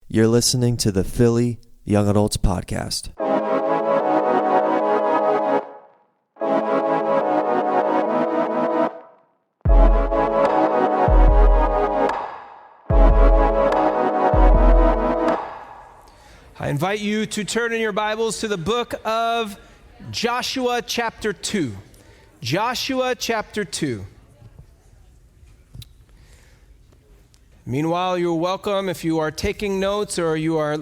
You're listening to the Philly Young Adults Podcast. I invite you to turn in your Bibles to the book of Joshua chapter 2. Joshua chapter 2. Meanwhile, you're welcome if you are taking notes or you are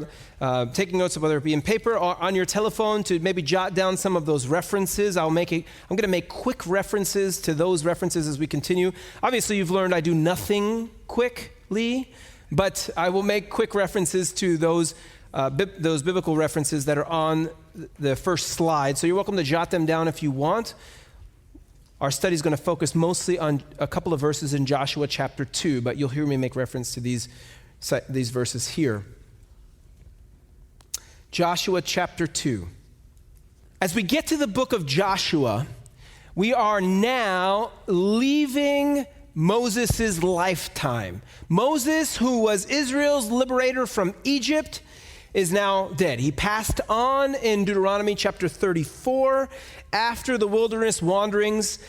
taking notes, whether it be in paper or on your telephone, to maybe jot down some of those references. I'm going to make quick references to those references as we continue. Obviously, you've learned I do nothing quickly, but I will make quick references to those biblical references that are on the first slide. So you're welcome to jot them down if you want. Our study is going to focus mostly on a couple of verses in Joshua chapter 2, but you'll hear me make reference to these verses here. Joshua chapter 2. As we get to the book of Joshua, we are now leaving Moses' lifetime. Moses, who was Israel's liberator from Egypt, is now dead. He passed on in Deuteronomy chapter 34 after the wilderness wanderings.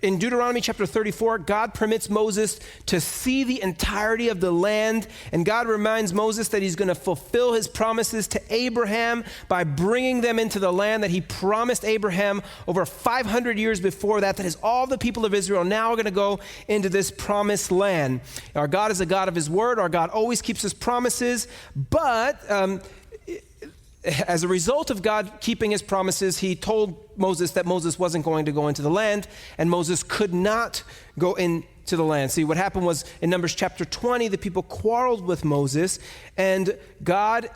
In Deuteronomy chapter 34, God permits Moses to see the entirety of the land, and God reminds Moses that he's going to fulfill his promises to Abraham by bringing them into the land that he promised Abraham over 500 years before that is all the people of Israel now are going to go into this promised land. Our God is a God of his word. Our God always keeps his promises, but as a result of God keeping his promises, he told Moses that Moses wasn't going to go into the land, and Moses could not go into the land. See, what happened was in Numbers chapter 20, the people quarreled with Moses, and God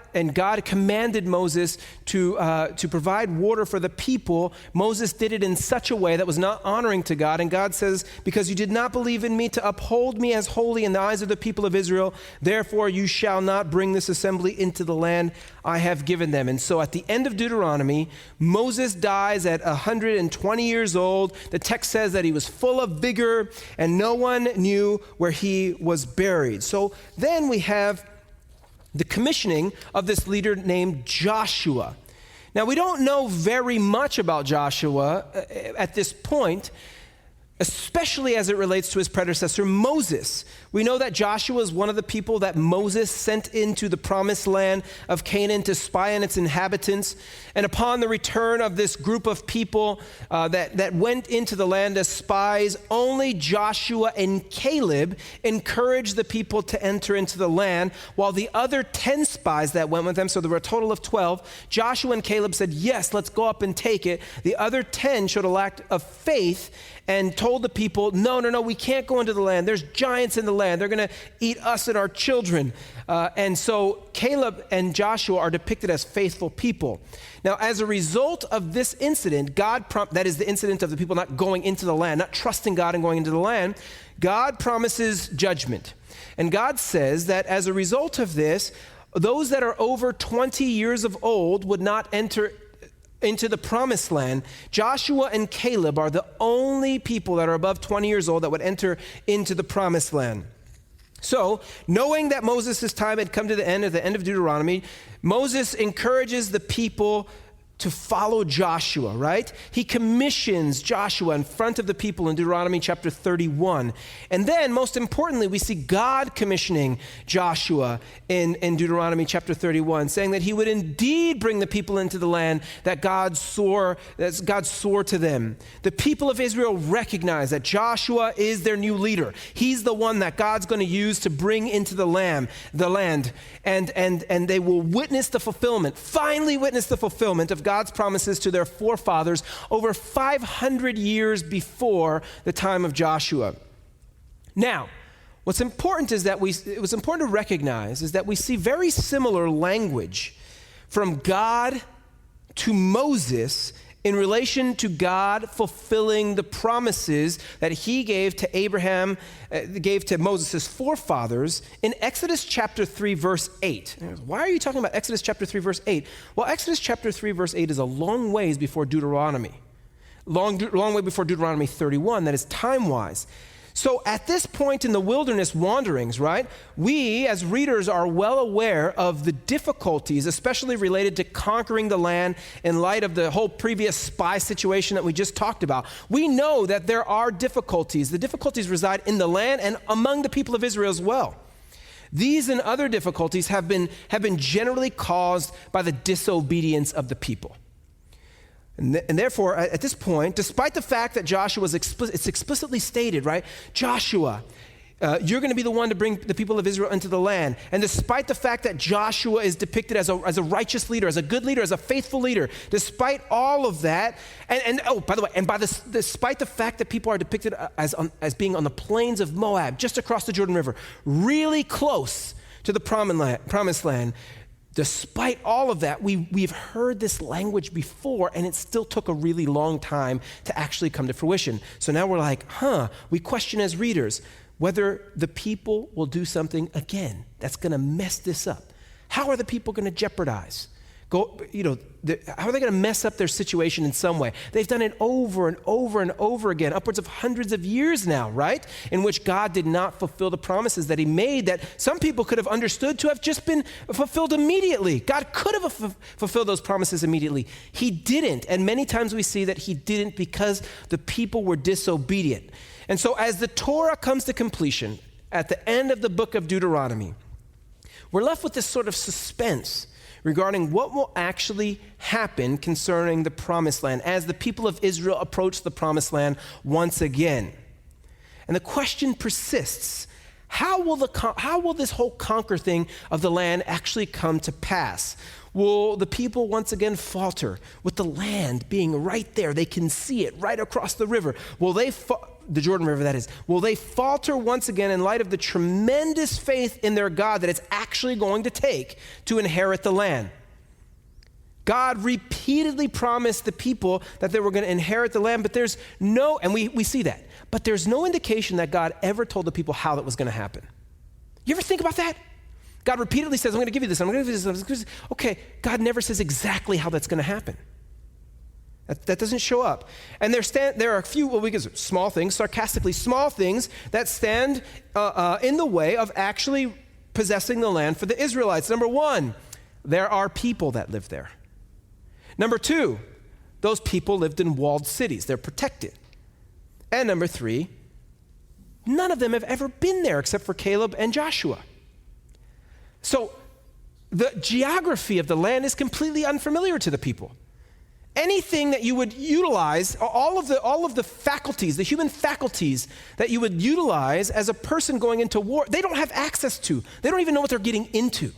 commanded Moses to provide water for the people. Moses did it in such a way that was not honoring to God, and God says, because you did not believe in me to uphold me as holy in the eyes of the people of Israel, therefore you shall not bring this assembly into the land I have given them. And so at the end of Deuteronomy, Moses dies at 120 years old. The text says that he was full of vigor and no one knew where he was buried. So then we have the commissioning of this leader named Joshua. Now, we don't know very much about Joshua at this point, especially as it relates to his predecessor, Moses. We know that Joshua is one of the people that Moses sent into the promised land of Canaan to spy on its inhabitants. And upon the return of this group of people that went into the land as spies, only Joshua and Caleb encouraged the people to enter into the land, while the other 10 spies that went with them, so there were a total of 12, Joshua and Caleb said, yes, let's go up and take it. The other 10 showed a lack of faith and told the people, no, we can't go into the land. There's giants in the land. They're going to eat us and our children. And so Caleb and Joshua are depicted as faithful people. Now, as a result of this incident, that is the incident of the people not going into the land, not trusting God and going into the land, God promises judgment. And God says that as a result of this, those that are over 20 years of old would not enter into the promised land. Joshua and Caleb are the only people that are above 20 years old that would enter into the promised land. So, knowing that Moses' time had come to the end, at the end of Deuteronomy, Moses encourages the people to follow Joshua, right? He commissions Joshua in front of the people in Deuteronomy chapter 31. And then, most importantly, we see God commissioning Joshua in Deuteronomy chapter 31, saying that he would indeed bring the people into the land that God swore to them. The people of Israel recognize that Joshua is their new leader. He's the one that God's going to use to bring into the land. And they will finally witness the fulfillment of God's promises to their forefathers over 500 years before the time of Joshua. Now, what's important to recognize is that we see very similar language from God to Moses in relation to God fulfilling the promises that he gave to Abraham, gave to Moses' forefathers in Exodus chapter 3, verse 8. Why are you talking about Exodus chapter 3, verse 8? Well, Exodus chapter 3, verse 8 is a long ways before Deuteronomy. Long way before Deuteronomy 31, that is time-wise. So at this point in the wilderness wanderings, right, we as readers are well aware of the difficulties, especially related to conquering the land in light of the whole previous spy situation that we just talked about. We know that there are difficulties. The difficulties reside in the land and among the people of Israel as well. These and other difficulties have been generally caused by the disobedience of the people. And therefore, at this point, despite the fact that Joshua is it's explicitly stated, right? Joshua, you're going to be the one to bring the people of Israel into the land. And despite the fact that Joshua is depicted as a righteous leader, as a good leader, as a faithful leader, despite all of that, despite the fact that people are depicted as being on the plains of Moab, just across the Jordan River, really close to the promised land, despite all of that, we've heard this language before, and it still took a really long time to actually come to fruition. So now we're like, we question as readers whether the people will do something again that's going to mess this up. How are the people going to jeopardize? How are they going to mess up their situation in some way? They've done it over and over and over again, upwards of hundreds of years now, right? In which God did not fulfill the promises that he made that some people could have understood to have just been fulfilled immediately. God could have fulfilled those promises immediately. He didn't. And many times we see that he didn't because the people were disobedient. And so as the Torah comes to completion at the end of the book of Deuteronomy, we're left with this sort of suspense regarding what will actually happen concerning the promised land as the people of Israel approach the promised land once again. And the question persists, how will this whole conquer thing of the land actually come to pass? Will the people once again falter with the land being right there? They can see it right across the river. The Jordan River, that is. Will they falter once again in light of the tremendous faith in their God that it's actually going to take to inherit the land? God repeatedly promised the people that they were going to inherit the land, but there's no, and we see that, but there's no indication that God ever told the people how that was going to happen. You ever think about that? God repeatedly says, I'm going to give you this, I'm going to give you this. Okay, God never says exactly how that's going to happen. That doesn't show up. And there are a few, small things, sarcastically small things that stand in the way of actually possessing the land for the Israelites. Number one, there are people that live there. Number two, those people lived in walled cities. They're protected. And number three, none of them have ever been there except for Caleb and Joshua. So the geography of the land is completely unfamiliar to the people. Anything that you would utilize, all of the faculties, the human faculties that you would utilize as a person going into war, they don't have access to. They don't even know what they're getting into.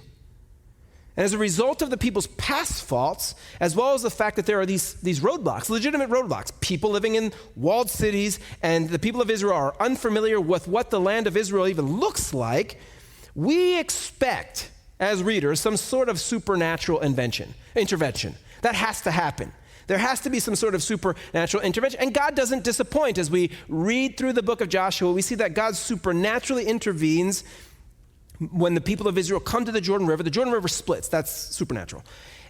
And as a result of the people's past faults, as well as the fact that there are these roadblocks, legitimate roadblocks, people living in walled cities, and the people of Israel are unfamiliar with what the land of Israel even looks like, we expect, as readers, some sort of supernatural intervention. That has to happen. There has to be some sort of supernatural intervention. And God doesn't disappoint. As we read through the book of Joshua, we see that God supernaturally intervenes when the people of Israel come to the Jordan River splits. That's supernatural.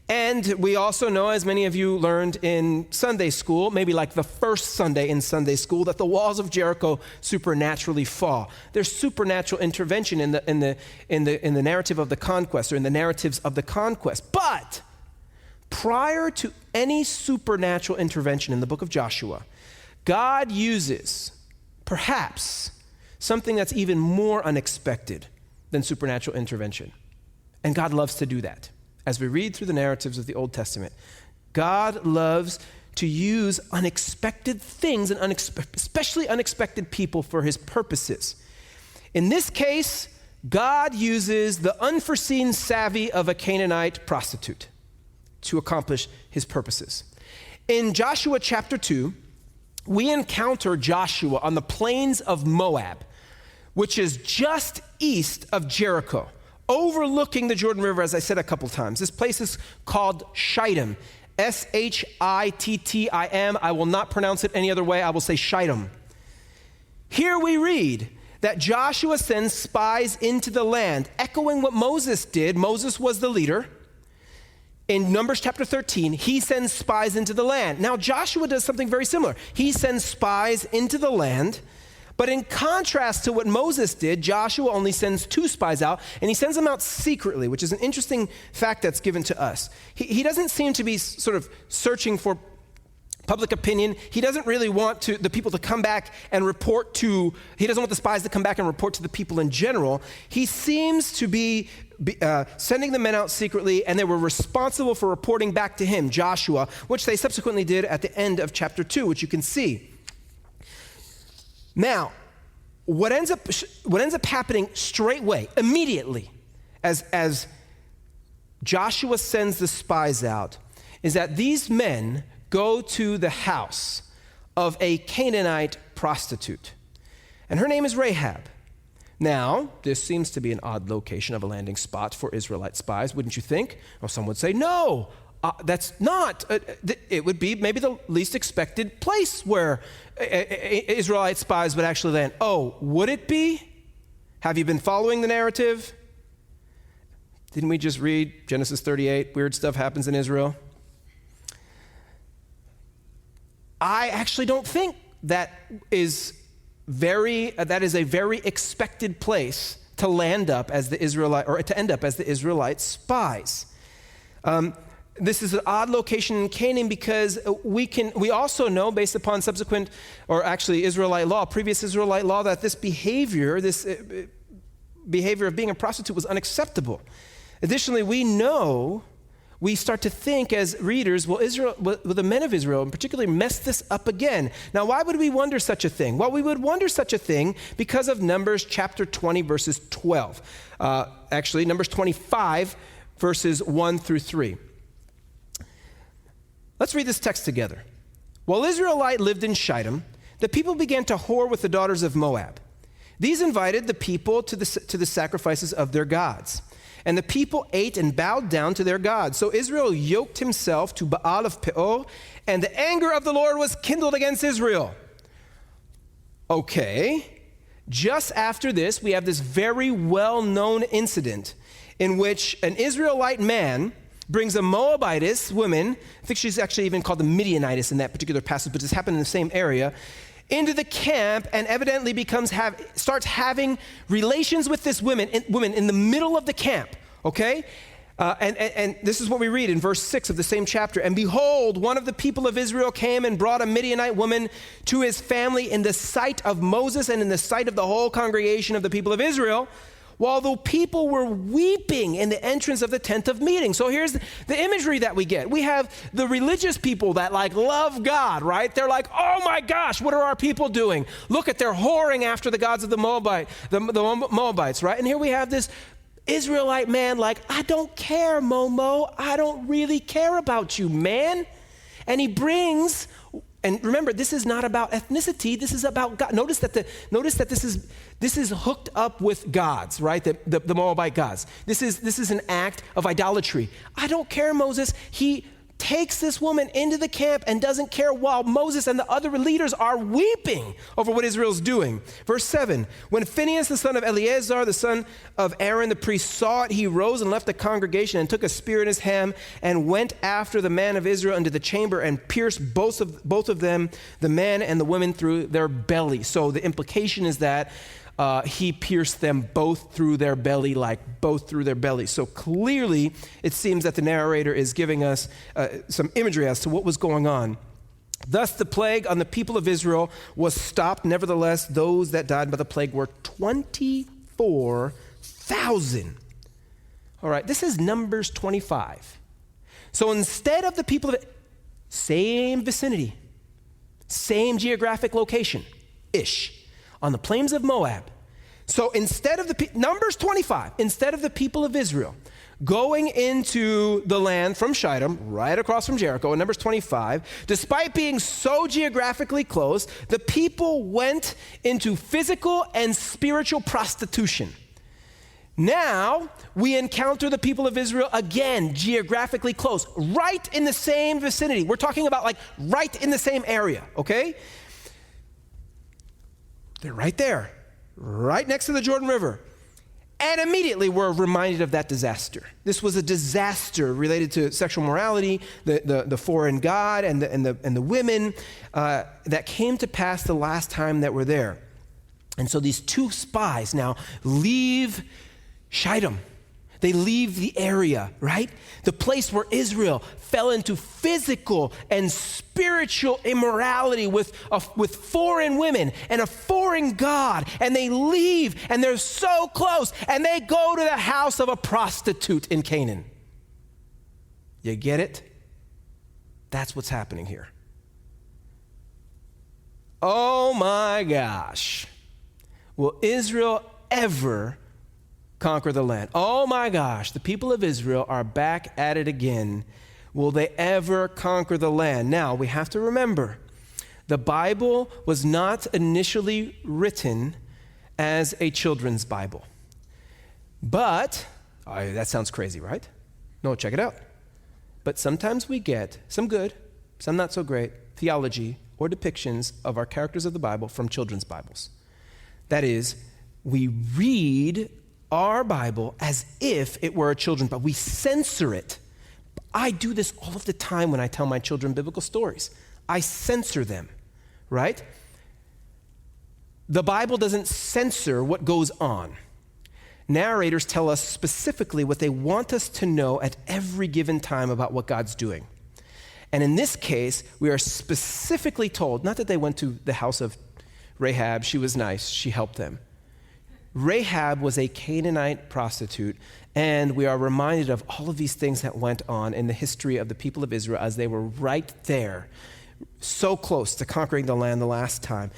And we also know, as many of you learned in Sunday school, maybe like the first Sunday in Sunday school, that the walls of Jericho supernaturally fall. There's supernatural intervention in the narrative of the conquest, or in the narratives of the conquest. But prior to any supernatural intervention in the book of Joshua, God uses perhaps something that's even more unexpected than supernatural intervention. And God loves to do that. As we read through the narratives of the Old Testament, God loves to use unexpected things and especially unexpected people for his purposes. In this case, God uses the unforeseen savvy of a Canaanite prostitute to accomplish his purposes. In Joshua chapter 2, we encounter Joshua on the plains of Moab, which is just east of Jericho, overlooking the Jordan River, as I said a couple times. This place is called Shittim, Shittim. I will not pronounce it any other way. I will say Shittim. Here we read that Joshua sends spies into the land, echoing what Moses did. Moses was the leader. In Numbers chapter 13, he sends spies into the land. Now, Joshua does something very similar. He sends spies into the land, But in contrast to what Moses did, Joshua only sends 2 spies out, and he sends them out secretly, which is an interesting fact that's given to us. He doesn't seem to be sort of searching for public opinion. He doesn't really want the people to come back and report to, he doesn't want the spies to come back and report to the people in general. He seems to be sending the men out secretly, and they were responsible for reporting back to him, Joshua, which they subsequently did at the end of chapter 2, which you can see. Now, what ends up happening straightway, immediately, as Joshua sends the spies out, is that these men go to the house of a Canaanite prostitute. And her name is Rahab. Now, this seems to be an odd location of a landing spot for Israelite spies, wouldn't you think? Or some would say, no, that's not. It would be maybe the least expected place where Israelite spies would actually land. Oh, would it be? Have you been following the narrative? Didn't we just read Genesis 38? Weird stuff happens in Israel. I actually don't think that is a very expected place to land up as the Israelite, or to end up as the Israelite spies. This is an odd location in Canaan because we also know, based upon subsequent, or actually Israelite law, previous Israelite law, that this behavior of being a prostitute was unacceptable. Additionally, we start to think as readers, will the men of Israel in particular mess this up again? Now, why would we wonder such a thing? Well, we would wonder such a thing because of Numbers chapter 20, verses 12. Actually, Numbers 25, verses 1 through 3. Let's read this text together. While Israelite lived in Shittim, the people began to whore with the daughters of Moab. These invited the people to the sacrifices of their gods. And the people ate and bowed down to their gods. So Israel yoked himself to Baal of Peor, and the anger of the Lord was kindled against Israel. Okay, just after this, we have this very well-known incident in which an Israelite man brings a Moabitess woman, I think she's actually even called the Midianitess in that particular passage, but it's happened in the same area, into the camp, and evidently starts having relations with this woman in the middle of the camp, okay? And this is what we read in verse 6 of the same chapter. And behold, one of the people of Israel came and brought a Midianite woman to his family in the sight of Moses and in the sight of the whole congregation of the people of Israel, while the people were weeping in the entrance of the tent of meeting. So here's the imagery that we get. We have the religious people that love God, right? They're like, oh my gosh, what are our people doing? Look at, they're whoring after the gods of the Moabites, right? And here we have this Israelite man I don't care, Momo. I don't really care about you, man. And he brings, and remember, this is not about ethnicity. This is about God. Notice that this is hooked up with gods, right? The Moabite gods. This is an act of idolatry. I don't care, Moses. He takes this woman into the camp and doesn't care while Moses and the other leaders are weeping over what Israel's doing. Verse 7, when Phinehas, the son of Eleazar, the son of Aaron, the priest, saw it, he rose and left the congregation and took a spear in his hand and went after the man of Israel into the chamber and pierced both of them, the man and the women, through their belly. So the implication is that he pierced them both through their belly, both through their belly. So clearly, it seems that the narrator is giving us some imagery as to what was going on. Thus, the plague on the people of Israel was stopped. Nevertheless, those that died by the plague were 24,000. All right, this is Numbers 25. So instead of the people of same vicinity, same geographic location-ish, on the plains of Moab. So instead of Numbers 25, instead of the people of Israel going into the land from Shittim, right across from Jericho, in Numbers 25, despite being so geographically close, the people went into physical and spiritual prostitution. Now, we encounter the people of Israel again, geographically close, right in the same vicinity. We're talking about right in the same area, okay? They're right there, right next to the Jordan River. And immediately we're reminded of that disaster. This was a disaster related to sexual morality, the foreign god, and the women that came to pass the last time that we're there. And so these two spies now leave Shittim. They leave the area, right? The place where Israel fell into physical and spiritual immorality with foreign women and a foreign God. And they leave, and they're so close, and they go to the house of a prostitute in Canaan. You get it? That's what's happening here. Oh my gosh. Will Israel ever conquer the land? Oh my gosh, the people of Israel are back at it again. Will they ever conquer the land? Now, we have to remember, the Bible was not initially written as a children's Bible. But, that sounds crazy, right? No, check it out. But sometimes we get some good, some not so great, theology or depictions of our characters of the Bible from children's Bibles. That is, we read our Bible as if it were a children's Bible. We censor it. I do this all of the time when I tell my children biblical stories. I censor them, right? The Bible doesn't censor what goes on. Narrators tell us specifically what they want us to know at every given time about what God's doing. And in this case, we are specifically told, not that they went to the house of Rahab, she was nice, she helped them. Rahab was a Canaanite prostitute, and we are reminded of all of these things that went on in the history of the people of Israel as they were right there, so close to conquering the land the last time.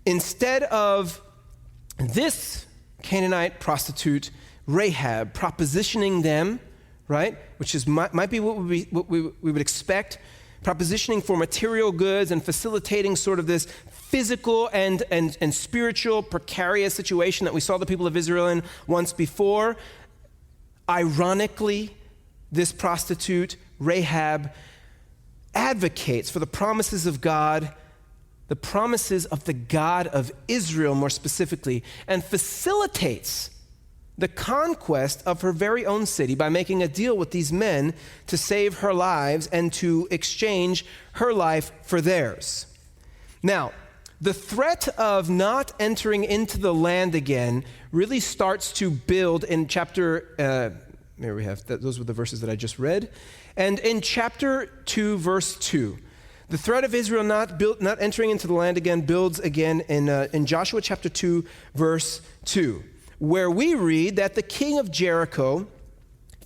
Instead of this Canaanite prostitute, Rahab, propositioning them, right, which is might be what we would expect, propositioning for material goods and facilitating sort of this physical and spiritual precarious situation that we saw the people of Israel in once before. Ironically, this prostitute, Rahab, advocates for the promises of God, the promises of the God of Israel more specifically, and facilitates the conquest of her very own city by making a deal with these men to save her lives and to exchange her life for theirs. Now, the threat of not entering into the land again really starts to build in chapter, there we have, those were the verses that I just read. And in chapter 2, verse 2, the threat of Israel not entering into the land again builds again in Joshua chapter 2, verse 2. Where we read that the king of Jericho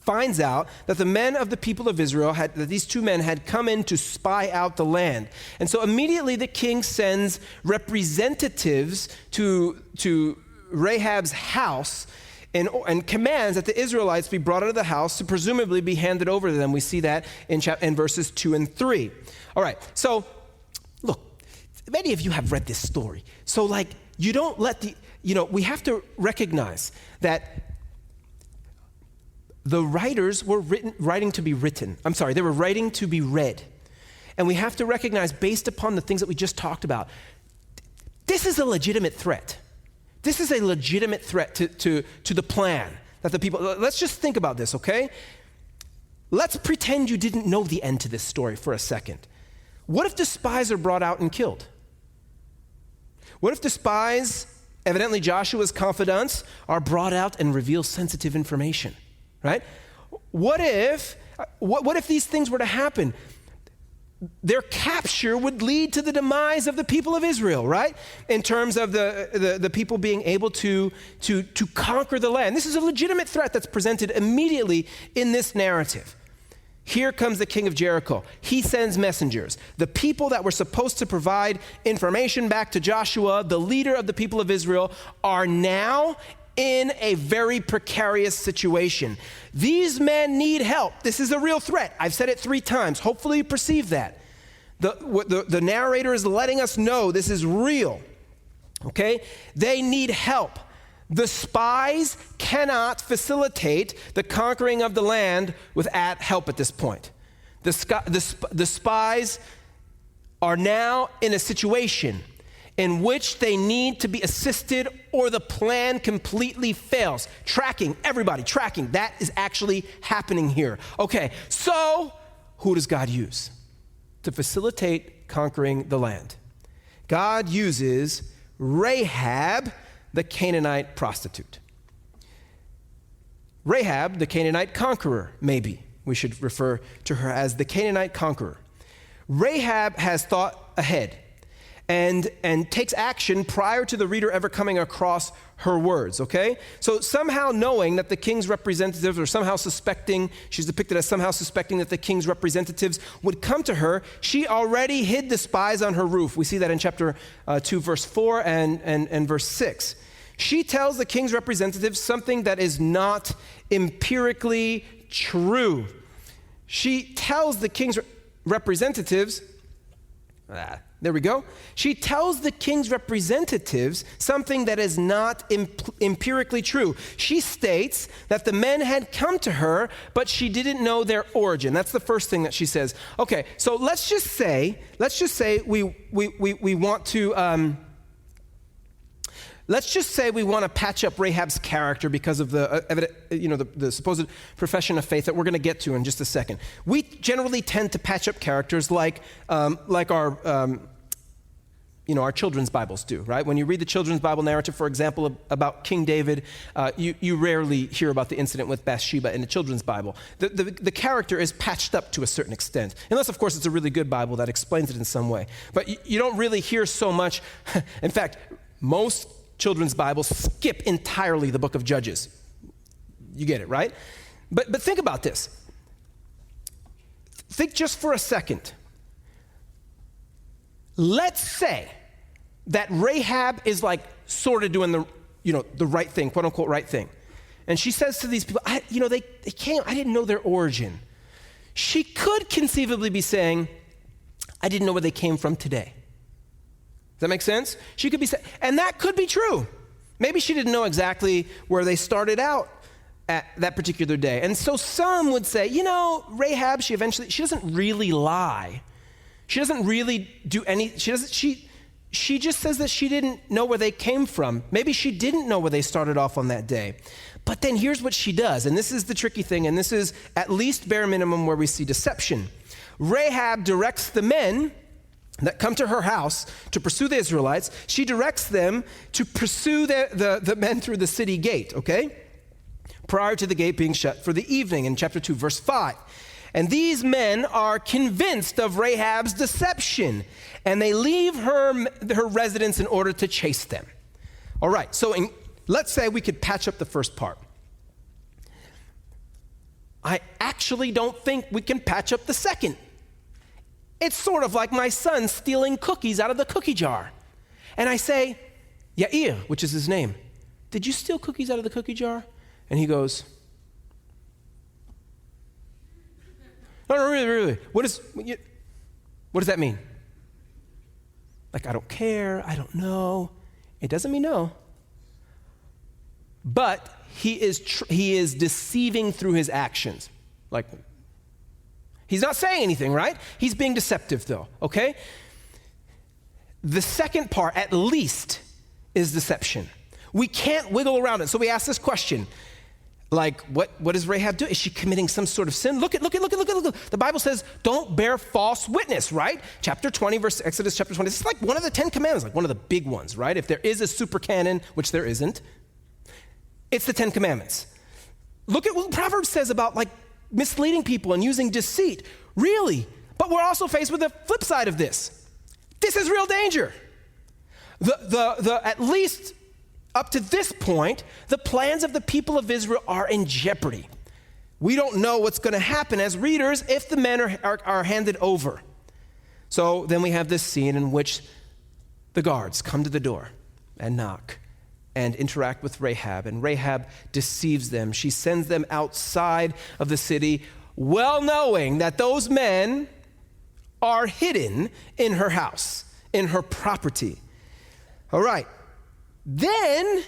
finds out that the men of the people of Israel, that these two men had come in to spy out the land. And so immediately the king sends representatives to Rahab's house and commands that the Israelites be brought out of the house to presumably be handed over to them. We see that in verses 2 and 3. All right, so look, many of you have read this story. So you don't let we have to recognize that the writers were writing to be written. I'm sorry, they were writing to be read. And we have to recognize, based upon the things that we just talked about, this is a legitimate threat. This is a legitimate threat to the plan that the people, let's just think about this, okay? Let's pretend you didn't know the end to this story for a second. What if the spies are brought out and killed? What if the spies, evidently Joshua's confidants, are brought out and reveal sensitive information, right? What if these things were to happen? Their capture would lead to the demise of the people of Israel, right? In terms of the people being able to conquer the land. This is a legitimate threat that's presented immediately in this narrative. Here comes the king of Jericho. He sends messengers. The people that were supposed to provide information back to Joshua, the leader of the people of Israel, are now in a very precarious situation. These men need help. This is a real threat. I've said it 3 times. Hopefully you perceive that. The narrator is letting us know this is real. Okay? They need help. The spies cannot facilitate the conquering of the land without help at this point. The spies are now in a situation in which they need to be assisted or the plan completely fails. Tracking, everybody, tracking. That is actually happening here. Okay, so who does God use to facilitate conquering the land? God uses Rahab, the Canaanite prostitute. Rahab, the Canaanite conqueror, maybe. We should refer to her as the Canaanite conqueror. Rahab has thought ahead and takes action prior to the reader ever coming across her words, okay? So somehow knowing that the king's representatives, or somehow suspecting, she's depicted as somehow suspecting that the king's representatives would come to her, she already hid the spies on her roof. We see that in chapter 2, verse 4 and verse 6. She tells the king's representatives something that is not empirically true. She tells the king's representatives, there we go. She tells the king's representatives something that is not empirically true. She states that the men had come to her, but she didn't know their origin. That's the first thing that she says. Okay, so let's just say we want to. Let's just say we want to patch up Rahab's character because of the supposed profession of faith that we're going to get to in just a second. We generally tend to patch up characters like our children's Bibles do, right? When you read the children's Bible narrative, for example, about King David, you rarely hear about the incident with Bathsheba in the children's Bible. The character is patched up to a certain extent, unless, of course, it's a really good Bible that explains it in some way. But you don't really hear so much. In fact, most children's Bibles skip entirely the book of Judges. You get it, right? But think about this. Think just for a second. Let's say that Rahab is like sort of doing the right thing, quote unquote right thing. And she says to these people, I didn't know their origin. She could conceivably be saying, I didn't know where they came from today. Does that make sense? She could be saying, and that could be true. Maybe she didn't know exactly where they started out at that particular day. And so some would say, Rahab, she doesn't really lie. She doesn't really do she just says that she didn't know where they came from. Maybe she didn't know where they started off on that day. But then here's what she does, and this is the tricky thing, and this is at least bare minimum where we see deception. Rahab directs the men that come to her house to pursue the Israelites. She directs them to pursue the men through the city gate, okay? Prior to the gate being shut for the evening in chapter 2, verse 5. And these men are convinced of Rahab's deception, and they leave her residence in order to chase them. All right, so let's say we could patch up the first part. I actually don't think we can patch up the second. It's sort of like my son stealing cookies out of the cookie jar. And I say, Yair, which is his name, did you steal cookies out of the cookie jar? And he goes, no, really. What does that mean? Like, I don't care, I don't know. It doesn't mean no. But he is deceiving through his actions. Like, he's not saying anything, right? He's being deceptive, though, okay? The second part, at least, is deception. We can't wiggle around it. So we ask this question, like, what does Rahab do? Is she committing some sort of sin? Look. The Bible says, don't bear false witness, right? Chapter 20, Exodus chapter 20. This is like one of the 10 commandments, like one of the big ones, right? If there is a super canon, which there isn't, it's the 10 commandments. Look at what Proverbs says about, like, misleading people and using deceit. Really? But we're also faced with the flip side of this. This is real danger. At least up to this point, the plans of the people of Israel are in jeopardy. We don't know what's going to happen as readers if the men are handed over. So then we have this scene in which the guards come to the door and knock and interact with Rahab, and Rahab deceives them. She sends them outside of the city, well knowing that those men are hidden in her house, in her property. All right. Then,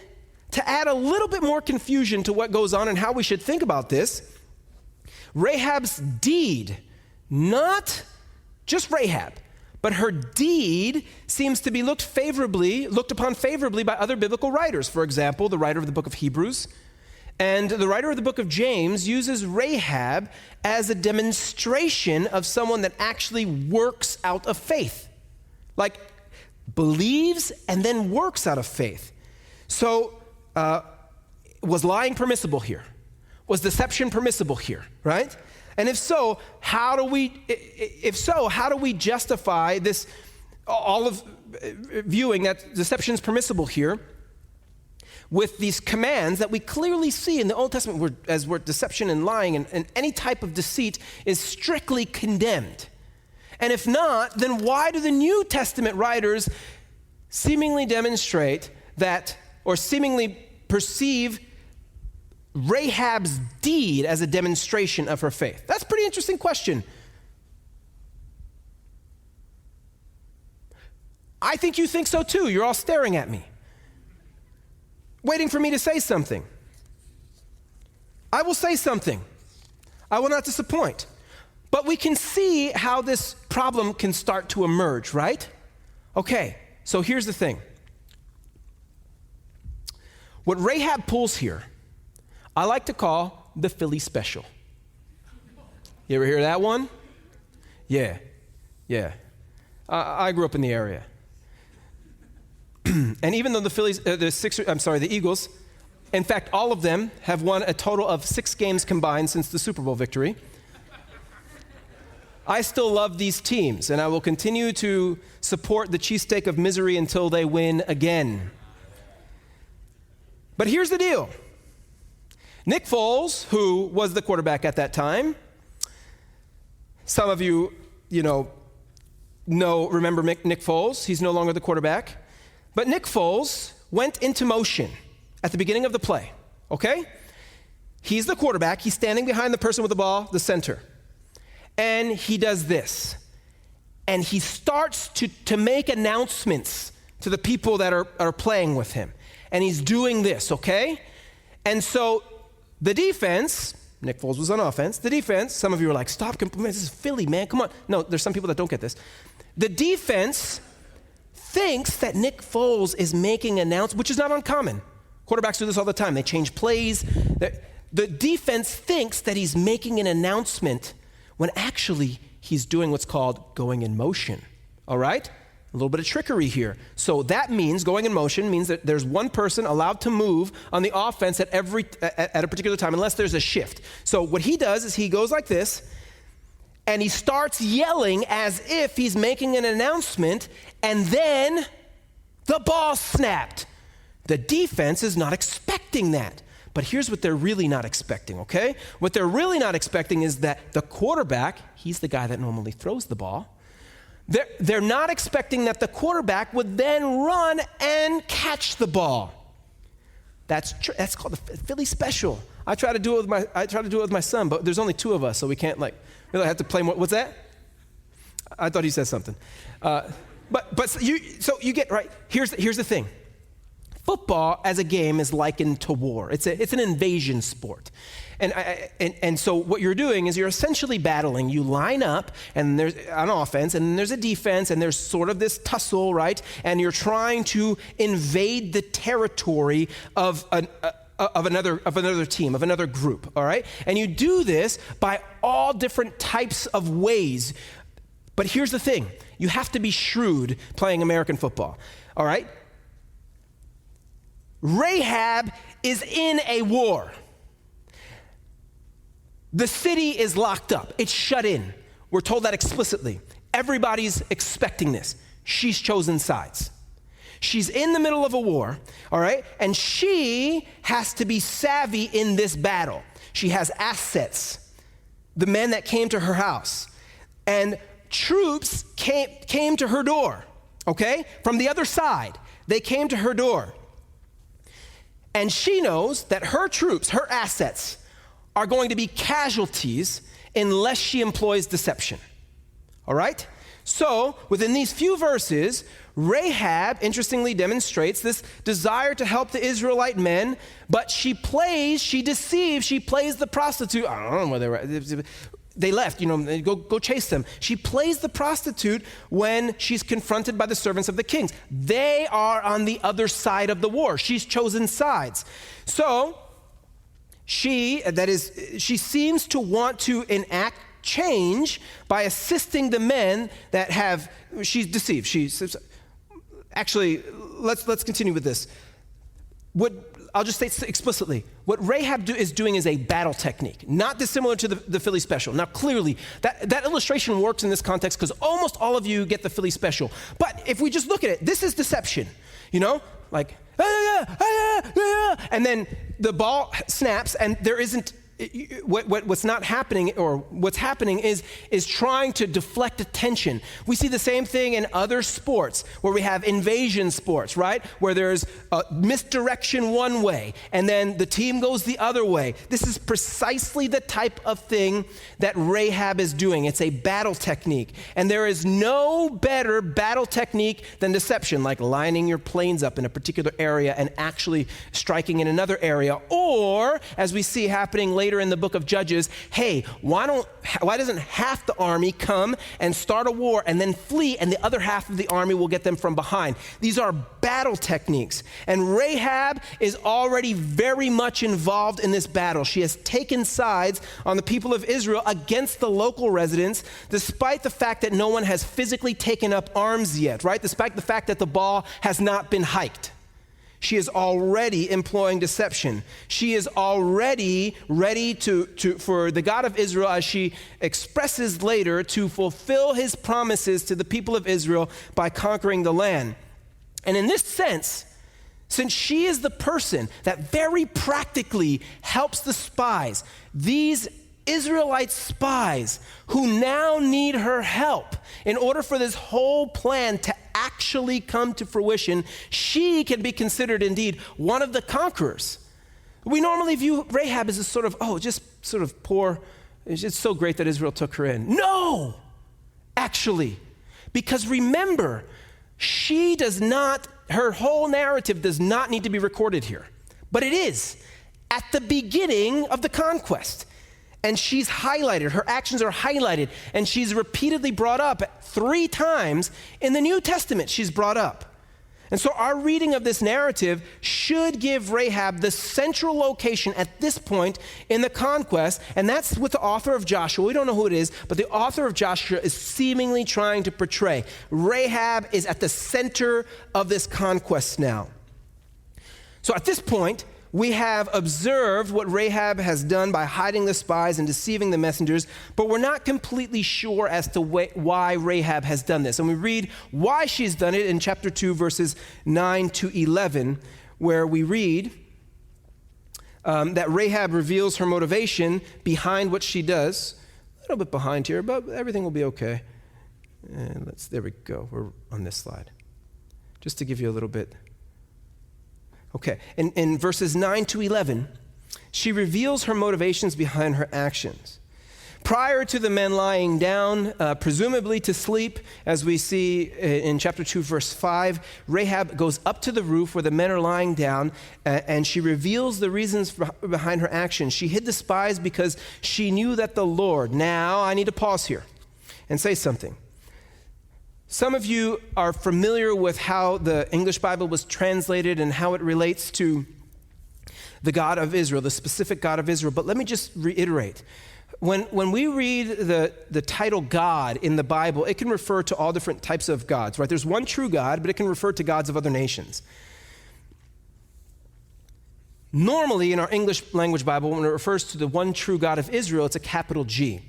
to add a little bit more confusion to what goes on and how we should think about this, Rahab's deed, not just Rahab, but her deed seems to be looked upon favorably by other biblical writers. For example, the writer of the book of Hebrews and the writer of the book of James uses Rahab as a demonstration of someone that actually works out of faith. Like, believes and then works out of faith. So, was lying permissible here? Was deception permissible here, right? And if so, how do we justify this, all of viewing that deception is permissible here with these commands that we clearly see in the Old Testament where deception and lying and any type of deceit is strictly condemned? And if not, then why do the New Testament writers seemingly demonstrate that, or seemingly perceive Rahab's deed as a demonstration of her faith? That's a pretty interesting question. I think you think so too. You're all staring at me, waiting for me to say something. I will say something. I will not disappoint. But we can see how this problem can start to emerge, right? Okay, so here's the thing. What Rahab pulls here, I like to call the Philly special. You ever hear that one? Yeah. I grew up in the area. And even though the Eagles, in fact, all of them have won a total of 6 games combined since the Super Bowl victory, I still love these teams, and I will continue to support the cheesesteak of misery until they win again. But here's the deal. Nick Foles, who was the quarterback at that time, some of you, remember Nick Foles. He's no longer the quarterback. But Nick Foles went into motion at the beginning of the play, okay? He's the quarterback. He's standing behind the person with the ball, the center. And he does this. And he starts to make announcements to the people that are playing with him. And he's doing this, okay? And so the defense, Nick Foles was on offense. The defense, some of you are like, stop, this is Philly, man, come on. No, there's some people that don't get this. The defense thinks that Nick Foles is making announcements, which is not uncommon. Quarterbacks do this all the time. They change plays. The defense thinks that he's making an announcement when actually he's doing what's called going in motion, all right? A little bit of trickery here. So that means, going in motion means that there's one person allowed to move on the offense at a particular time, unless there's a shift. So what he does is he goes like this, and he starts yelling as if he's making an announcement, and then the ball snapped. The defense is not expecting that. But here's what they're really not expecting, okay? What they're really not expecting is that the quarterback, he's the guy that normally throws the ball, they're not expecting that the quarterback would then run and catch the ball. That's called the Philly special. I try to do it with my son, but there's only 2 of us, so we can't really have to play more. What's that? I thought he said something. So you get right. Here's the thing. Football as a game is likened to war. It's an invasion sport. And so what you're doing is you're essentially battling. You line up, and there's an offense, and there's a defense, and there's sort of this tussle, right? And you're trying to invade the territory of another team, of another group, all right? And you do this by all different types of ways. But here's the thing. You have to be shrewd playing American football, all right? Rahab is in a war. The city is locked up. It's shut in. We're told that explicitly. Everybody's expecting this. She's chosen sides. She's in the middle of a war, all right? And she has to be savvy in this battle. She has assets, the men that came to her house. And troops came to her door, okay? From the other side, they came to her door. And she knows that her troops, her assets, are going to be casualties unless she employs deception. All right? So, within these few verses, Rahab, interestingly, demonstrates this desire to help the Israelite men, but she deceives, she plays the prostitute. I don't know where they left, go chase them. She plays the prostitute when she's confronted by the servants of the kings. They are on the other side of the war. She's chosen sides. So, she seems to want to enact change by assisting the men that she's deceived. Actually, let's continue with this. I'll just state explicitly, what Rahab is doing is a battle technique, not dissimilar to the Philly special. Now, clearly, that illustration works in this context because almost all of you get the Philly special. But if we just look at it, this is deception, like, and then the ball snaps and there isn't, what's not happening, or what's happening is trying to deflect attention. We see the same thing in other sports where we have invasion sports, right? Where there's misdirection one way and then the team goes the other way. This is precisely the type of thing that Rahab is doing. It's a battle technique. And there is no better battle technique than deception, like lining your planes up in a particular area and actually striking in another area. Or, as we see happening later in the book of Judges, hey, why doesn't half the army come and start a war and then flee, and the other half of the army will get them from behind? These are battle techniques. And Rahab is already very much involved in this battle. She has taken sides on the people of Israel against the local residents, despite the fact that no one has physically taken up arms yet, right? Despite the fact that the ball has not been hiked. She is already employing deception. She is already ready for the God of Israel, as she expresses later, to fulfill his promises to the people of Israel by conquering the land. And in this sense, since she is the person that very practically helps the spies, these Israelite spies who now need her help in order for this whole plan to actually come to fruition, she can be considered indeed one of the conquerors. We normally view Rahab as a sort of, just sort of poor, it's just so great that Israel took her in. No, actually, because remember, her whole narrative does not need to be recorded here, but it is at the beginning of the conquest. And she's highlighted, her actions are highlighted, and she's repeatedly brought up 3 times in the New Testament. She's brought up. And so our reading of this narrative should give Rahab the central location at this point in the conquest, and that's what the author of Joshua, we don't know who it is, but the author of Joshua is seemingly trying to portray. Rahab is at the center of this conquest now. So at this point, we have observed what Rahab has done by hiding the spies and deceiving the messengers, but we're not completely sure as to why Rahab has done this. And we read why she's done it in chapter 2, verses 9 to 11, where we read that Rahab reveals her motivation behind what she does. A little bit behind here, but everything will be okay. And there we go. We're on this slide. Just to give you a little bit. Okay, in verses 9 to 11, she reveals her motivations behind her actions. Prior to the men lying down, presumably to sleep, as we see in chapter 2, verse 5, Rahab goes up to the roof where the men are lying down, and she reveals the reasons behind her actions. She hid the spies because she knew that the Lord. Now, I need to pause here and say something. Some of you are familiar with how the English Bible was translated and how it relates to the God of Israel, the specific God of Israel. But let me just reiterate. When we read the title God in the Bible, it can refer to all different types of gods, right? There's one true God, but it can refer to gods of other nations. Normally, in our English language Bible, when it refers to the one true God of Israel, it's a capital G.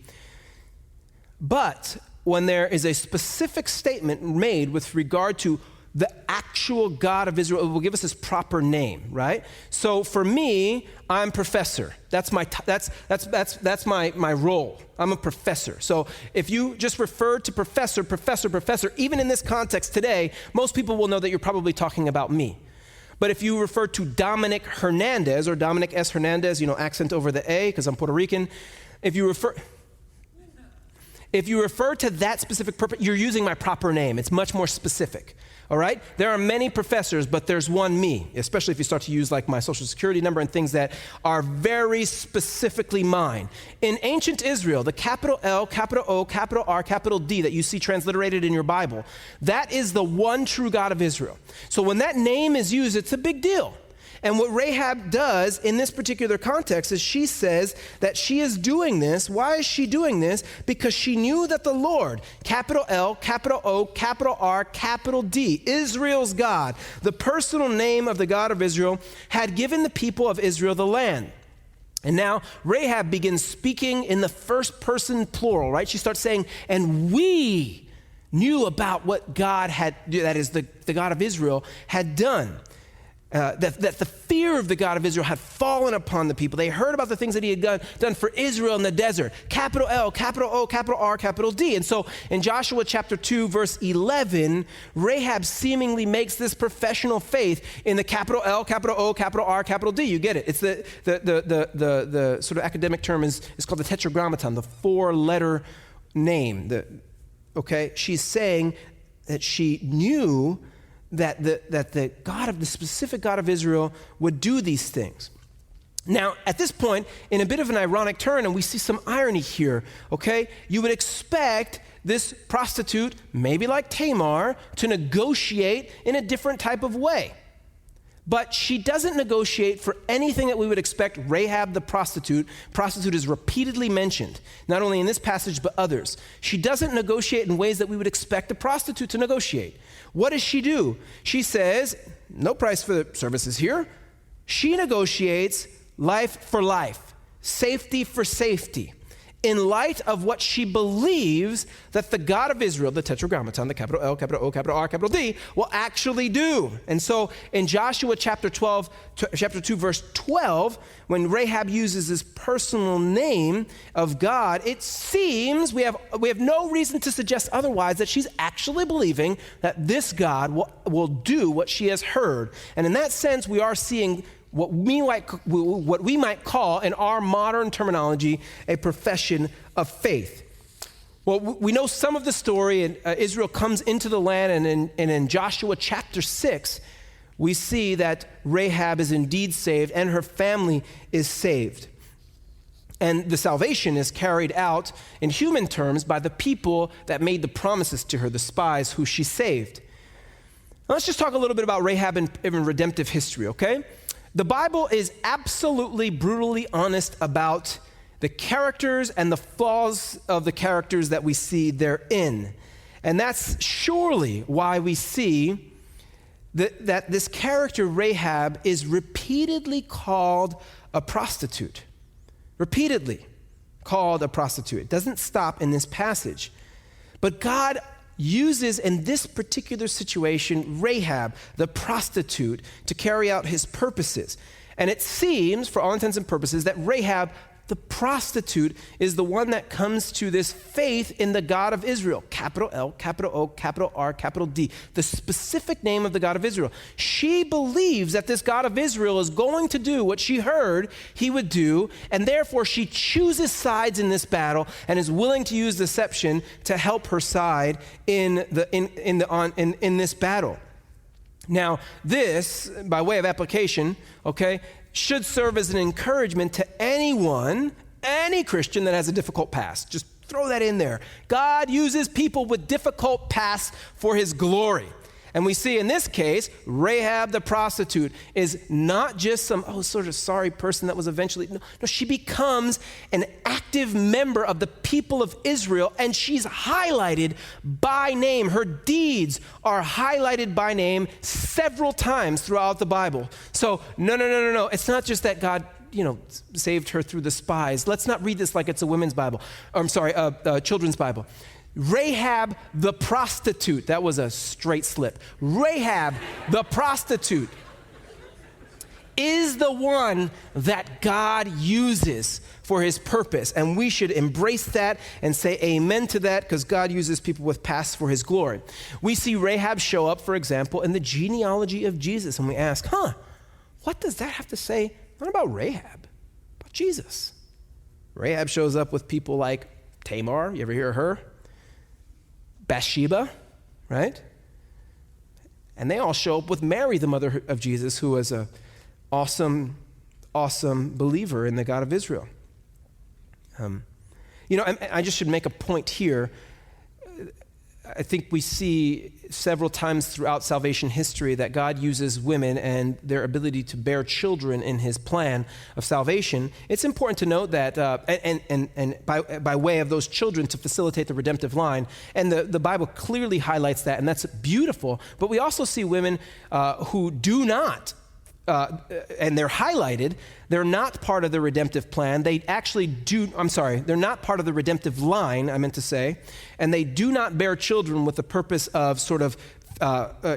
But when there is a specific statement made with regard to the actual God of Israel, it will give us his proper name, right? So for me, I'm professor. That's my role. I'm a professor. So if you just refer to professor, even in this context today, most people will know that you're probably talking about me. But if you refer to Dominic Hernandez or Dominic S. Hernandez, accent over the A because I'm Puerto Rican, if you refer to that specific purpose, you're using my proper name. It's much more specific, all right? There are many professors, but there's one me, especially if you start to use like my social security number and things that are very specifically mine. In ancient Israel, the capital L, capital O, capital R, capital D that you see transliterated in your Bible, that is the one true God of Israel. So when that name is used, it's a big deal. And what Rahab does in this particular context is she says that she is doing this. Why is she doing this? Because she knew that the Lord, capital L, capital O, capital R, capital D, Israel's God, the personal name of the God of Israel, had given the people of Israel the land. And now Rahab begins speaking in the first person plural, right? She starts saying, and we knew about what God had, that is the God of Israel, had done. That the fear of the God of Israel had fallen upon the people. They heard about the things that he had done for Israel in the desert. Capital L, capital O, capital R, capital D. And so in Joshua chapter 2, verse 11, Rahab seemingly makes this professional faith in the capital L, capital O, capital R, capital D. You get it. It's the sort of academic term is called the tetragrammaton, the four-letter name. Okay? She's saying that she knew that the God of the specific God of Israel would do these things. Now, at this point, in a bit of an ironic turn, and we see some irony here, okay? You would expect this prostitute, maybe like Tamar, to negotiate in a different type of way. But she doesn't negotiate for anything that we would expect Rahab the prostitute. Prostitute is repeatedly mentioned, not only in this passage, but others. She doesn't negotiate in ways that we would expect a prostitute to negotiate. What does she do? She says, no price for the services here. She negotiates life for life, safety for safety, in light of what she believes that the God of Israel, the tetragrammaton, the capital L, capital O, capital R, capital D, will actually do. And so in Joshua chapter 2, verse 12, when Rahab uses this personal name of God, it seems we have no reason to suggest otherwise that she's actually believing that this God will do what she has heard. And in that sense, we are seeing what we might call, in our modern terminology, a profession of faith. Well, we know some of the story, and Israel comes into the land, and in Joshua chapter 6, we see that Rahab is indeed saved, and her family is saved. And the salvation is carried out in human terms by the people that made the promises to her, the spies who she saved. Now, let's just talk a little bit about Rahab in redemptive history, okay? The Bible is absolutely brutally honest about the characters and the flaws of the characters that we see therein. And that's surely why we see that this character, Rahab, is repeatedly called a prostitute. Repeatedly called a prostitute. It doesn't stop in this passage. But God uses in this particular situation Rahab, the prostitute, to carry out his purposes. And it seems, for all intents and purposes, that Rahab, the prostitute, is the one that comes to this faith in the God of Israel. Capital L, capital O, capital R, capital D. The specific name of the God of Israel. She believes that this God of Israel is going to do what she heard he would do, and therefore she chooses sides in this battle and is willing to use deception to help her side in this battle. Now, this, by way of application, okay, should serve as an encouragement to anyone, any Christian that has a difficult past. Just throw that in there. God uses people with difficult pasts for his glory. And we see in this case, Rahab the prostitute is not just some, sort of sorry person that was eventually, no, she becomes an active member of the people of Israel, and she's highlighted by name. Her deeds are highlighted by name several times throughout the Bible. So, no. It's not just that God, saved her through the spies. Let's not read this like it's a women's Bible. Children's Bible. Rahab the prostitute, that was a straight slip. Rahab the prostitute is the one that God uses for his purpose. And we should embrace that and say amen to that, because God uses people with pasts for his glory. We see Rahab show up, for example, in the genealogy of Jesus. And we ask, what does that have to say? Not about Rahab, about Jesus. Rahab shows up with people like Tamar. You ever hear of her? Bathsheba, right? And they all show up with Mary, the mother of Jesus, who was an awesome believer in the God of Israel. I just should make a point here. I think we see several times throughout salvation history that God uses women and their ability to bear children in his plan of salvation. It's important to note that, and by way of those children to facilitate the redemptive line, and the Bible clearly highlights that, and that's beautiful. But we also see women who do not, and they're highlighted, they're not part of the redemptive plan. They actually they're not part of the redemptive line, I meant to say, and they do not bear children with the purpose of sort of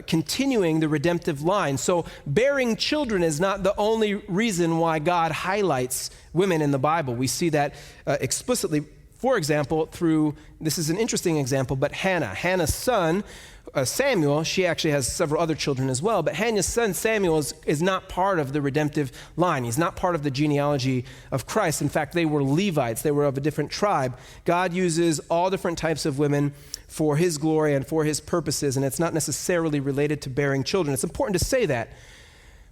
continuing the redemptive line. So bearing children is not the only reason why God highlights women in the Bible. We see that explicitly, for example, this is an interesting example, but Hannah's son, Samuel, she actually has several other children as well, but Hannah's son Samuel is not part of the redemptive line. He's not part of the genealogy of Christ. In fact, they were Levites. They were of a different tribe. God uses all different types of women for his glory and for his purposes, and it's not necessarily related to bearing children. It's important to say that.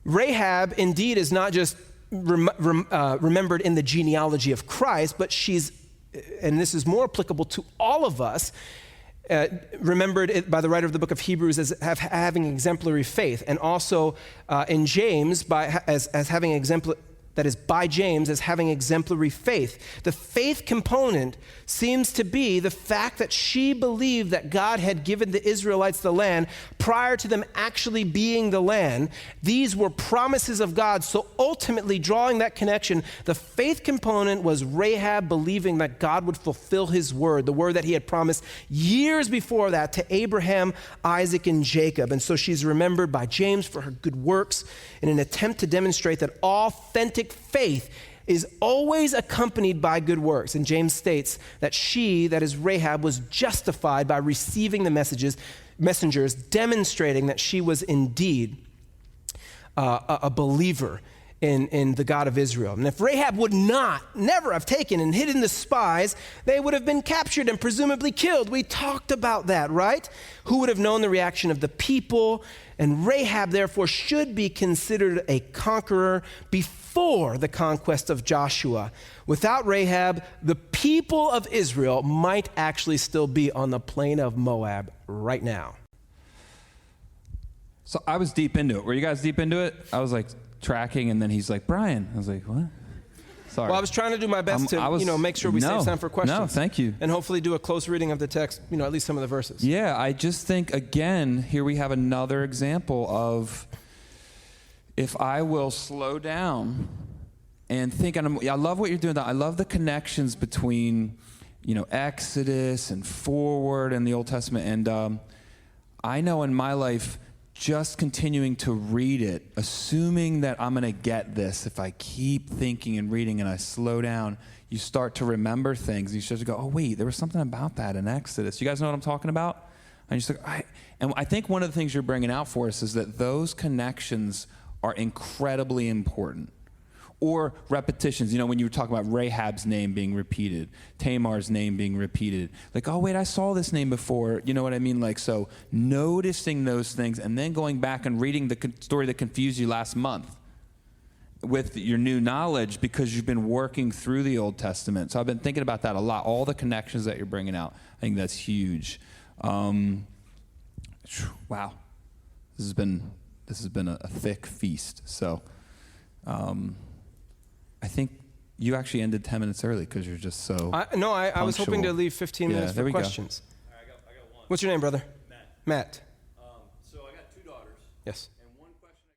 Rahab, indeed, is not just remembered in the genealogy of Christ, but she's, and this is more applicable to all of us, remembered by the writer of the book of Hebrews as having exemplary faith, and also in James as having by James as having exemplary faith. The faith component seems to be the fact that she believed that God had given the Israelites the land prior to them actually being the land. These were promises of God. So ultimately, drawing that connection, the faith component was Rahab believing that God would fulfill his word, the word that he had promised years before that to Abraham, Isaac, and Jacob. And so she's remembered by James for her good works in an attempt to demonstrate that authentic faith is always accompanied by good works. And James states that she, that is Rahab, was justified by receiving the messengers, demonstrating that she was indeed a believer in the God of Israel. And if Rahab would never have taken and hidden the spies, they would have been captured and presumably killed. We talked about that, right? Who would have known the reaction of the people? And Rahab, therefore, should be considered a conqueror before the conquest of Joshua. Without Rahab, the people of Israel might actually still be on the plain of Moab right now. So I was deep into it. Were you guys deep into it? I was like tracking, and then he's like, Brian. I was like, what? Sorry. Well, I was trying to do my best to make sure we save time for questions. No, thank you. And hopefully do a close reading of the text, at least some of the verses. Yeah, I just think, again, here we have another example of if I will slow down and think, and I love what you're doing. I love the connections between, Exodus and forward and the Old Testament. And I know in my life, just continuing to read it, assuming that I'm going to get this, if I keep thinking and reading and I slow down, you start to remember things. You start to go, oh, wait, there was something about that in Exodus. You guys know what I'm talking about? And you just like, and I think one of the things you're bringing out for us is that those connections are incredibly important. Or repetitions, when you were talking about Rahab's name being repeated, Tamar's name being repeated. Like, oh, wait, I saw this name before. You know what I mean? Like, so noticing those things and then going back and reading the story that confused you last month with your new knowledge because you've been working through the Old Testament. So I've been thinking about that a lot, all the connections that you're bringing out. I think that's huge. Wow. This has been a thick feast. So I think you actually ended 10 minutes early because you're just so I was hoping to leave 15 minutes for questions. All right, I got one. What's your name, brother? Matt. So I got 2 daughters. Yes. And one question.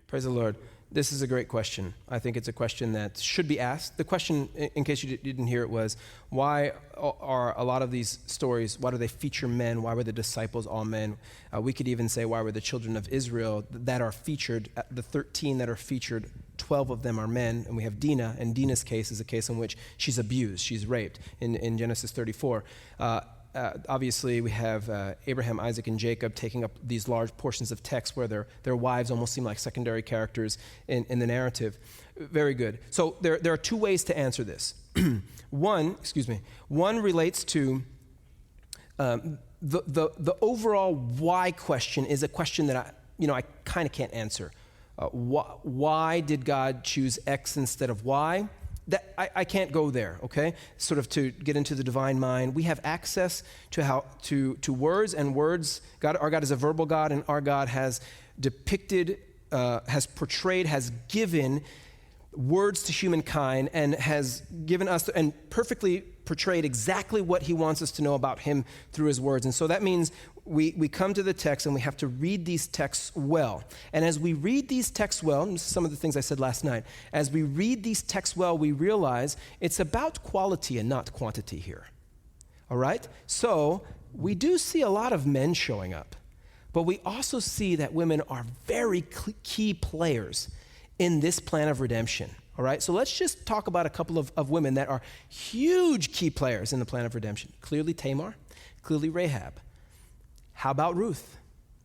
Praise the Lord. This is a great question. I think it's a question that should be asked. The question, in case you didn't hear it, was why are a lot of these stories, why do they feature men? Why were the disciples all men? We could even say why were the children of Israel that are featured, the 13 that are featured, 12 of them are men, and we have Dinah, and Dinah's case is a case in which she's abused, she's raped in Genesis 34. Obviously, we have Abraham, Isaac, and Jacob taking up these large portions of text where their wives almost seem like secondary characters in the narrative. Very good. So there are 2 ways to answer this. One relates to the overall why question is a question that I kind of can't answer. Why did God choose X instead of Y? I can't go there, okay? Sort of to get into the divine mind. We have access to words, and words, our God is a verbal God, and our God has depicted, has portrayed, has given words to humankind, and has given us and perfectly portrayed exactly what he wants us to know about him through his words. And so that means we come to the text and we have to read these texts well. And as we read these texts well, and this is some of the things I said last night, as we read these texts well, we realize it's about quality and not quantity here. All right? So we do see a lot of men showing up, but we also see that women are very key players in this plan of redemption. All right? So let's just talk about a couple of women that are huge key players in the plan of redemption. Clearly Tamar, clearly Rahab. How about Ruth,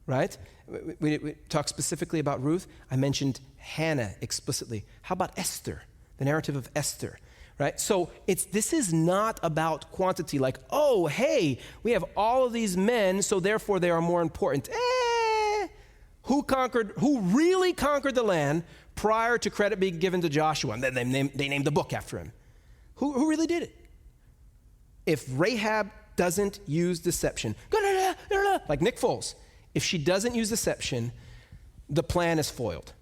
right? We talk specifically about Ruth. I mentioned Hannah explicitly. How about Esther, the narrative of Esther, right? So this is not about quantity, like, oh, hey, we have all of these men, so therefore they are more important. Who really conquered the land prior to credit being given to Joshua? And then they named the book after him. Who really did it? If Rahab doesn't use deception, like Nick Foles, if she doesn't use deception, the plan is foiled,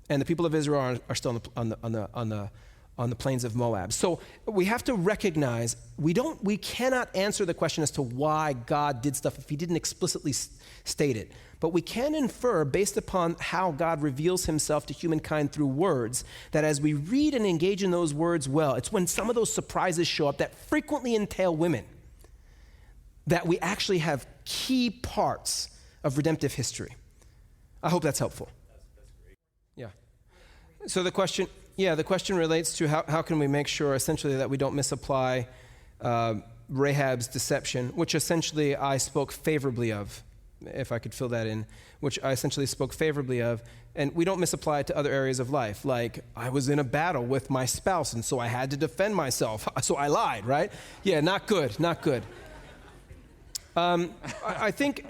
and the people of Israel are still on the plains of Moab. So we have to recognize we cannot answer the question as to why God did stuff if he didn't explicitly state it. But we can infer, based upon how God reveals himself to humankind through words, that as we read and engage in those words well, it's when some of those surprises show up that frequently entail women, that we actually have key parts of redemptive history. I hope that's helpful. That's great. Yeah. So the question relates to how can we make sure essentially that we don't misapply Rahab's deception, which essentially I spoke favorably of, if I could fill that in, which I essentially spoke favorably of, and we don't misapply it to other areas of life, like I was in a battle with my spouse, and so I had to defend myself, so I lied, right? Yeah, not good. I think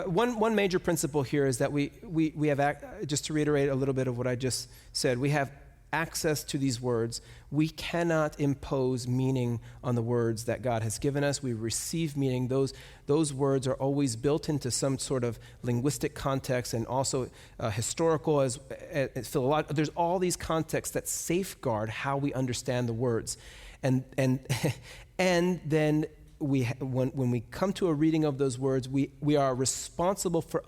one major principle here is that we have, just to reiterate a little bit of what I just said, we have access to these words. We cannot impose meaning on the words that God has given us. We receive meaning. Those words are always built into some sort of linguistic context, and also historical as philological. There's all these contexts that safeguard how we understand the words, and then when we come to a reading of those words, we are responsible for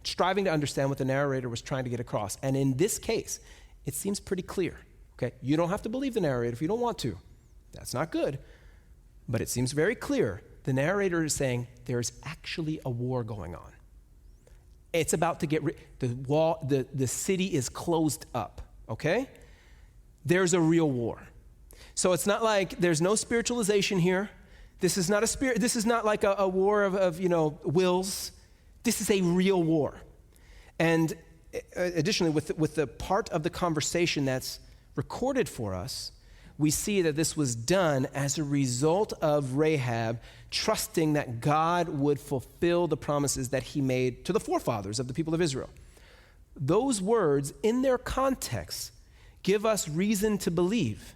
striving to understand what the narrator was trying to get across. And in this case, it seems pretty clear. Okay, you don't have to believe the narrator if you don't want to. That's not good. But it seems very clear. The narrator is saying there's actually a war going on. It's about to get the city is closed up. Okay, there's a real war. So it's not like there's no spiritualization here. This is not This is not like a war of wills. This is a real war. And additionally, with the part of the conversation that's recorded for us, we see that this was done as a result of Rahab trusting that God would fulfill the promises that he made to the forefathers of the people of Israel. Those words, in their context, give us reason to believe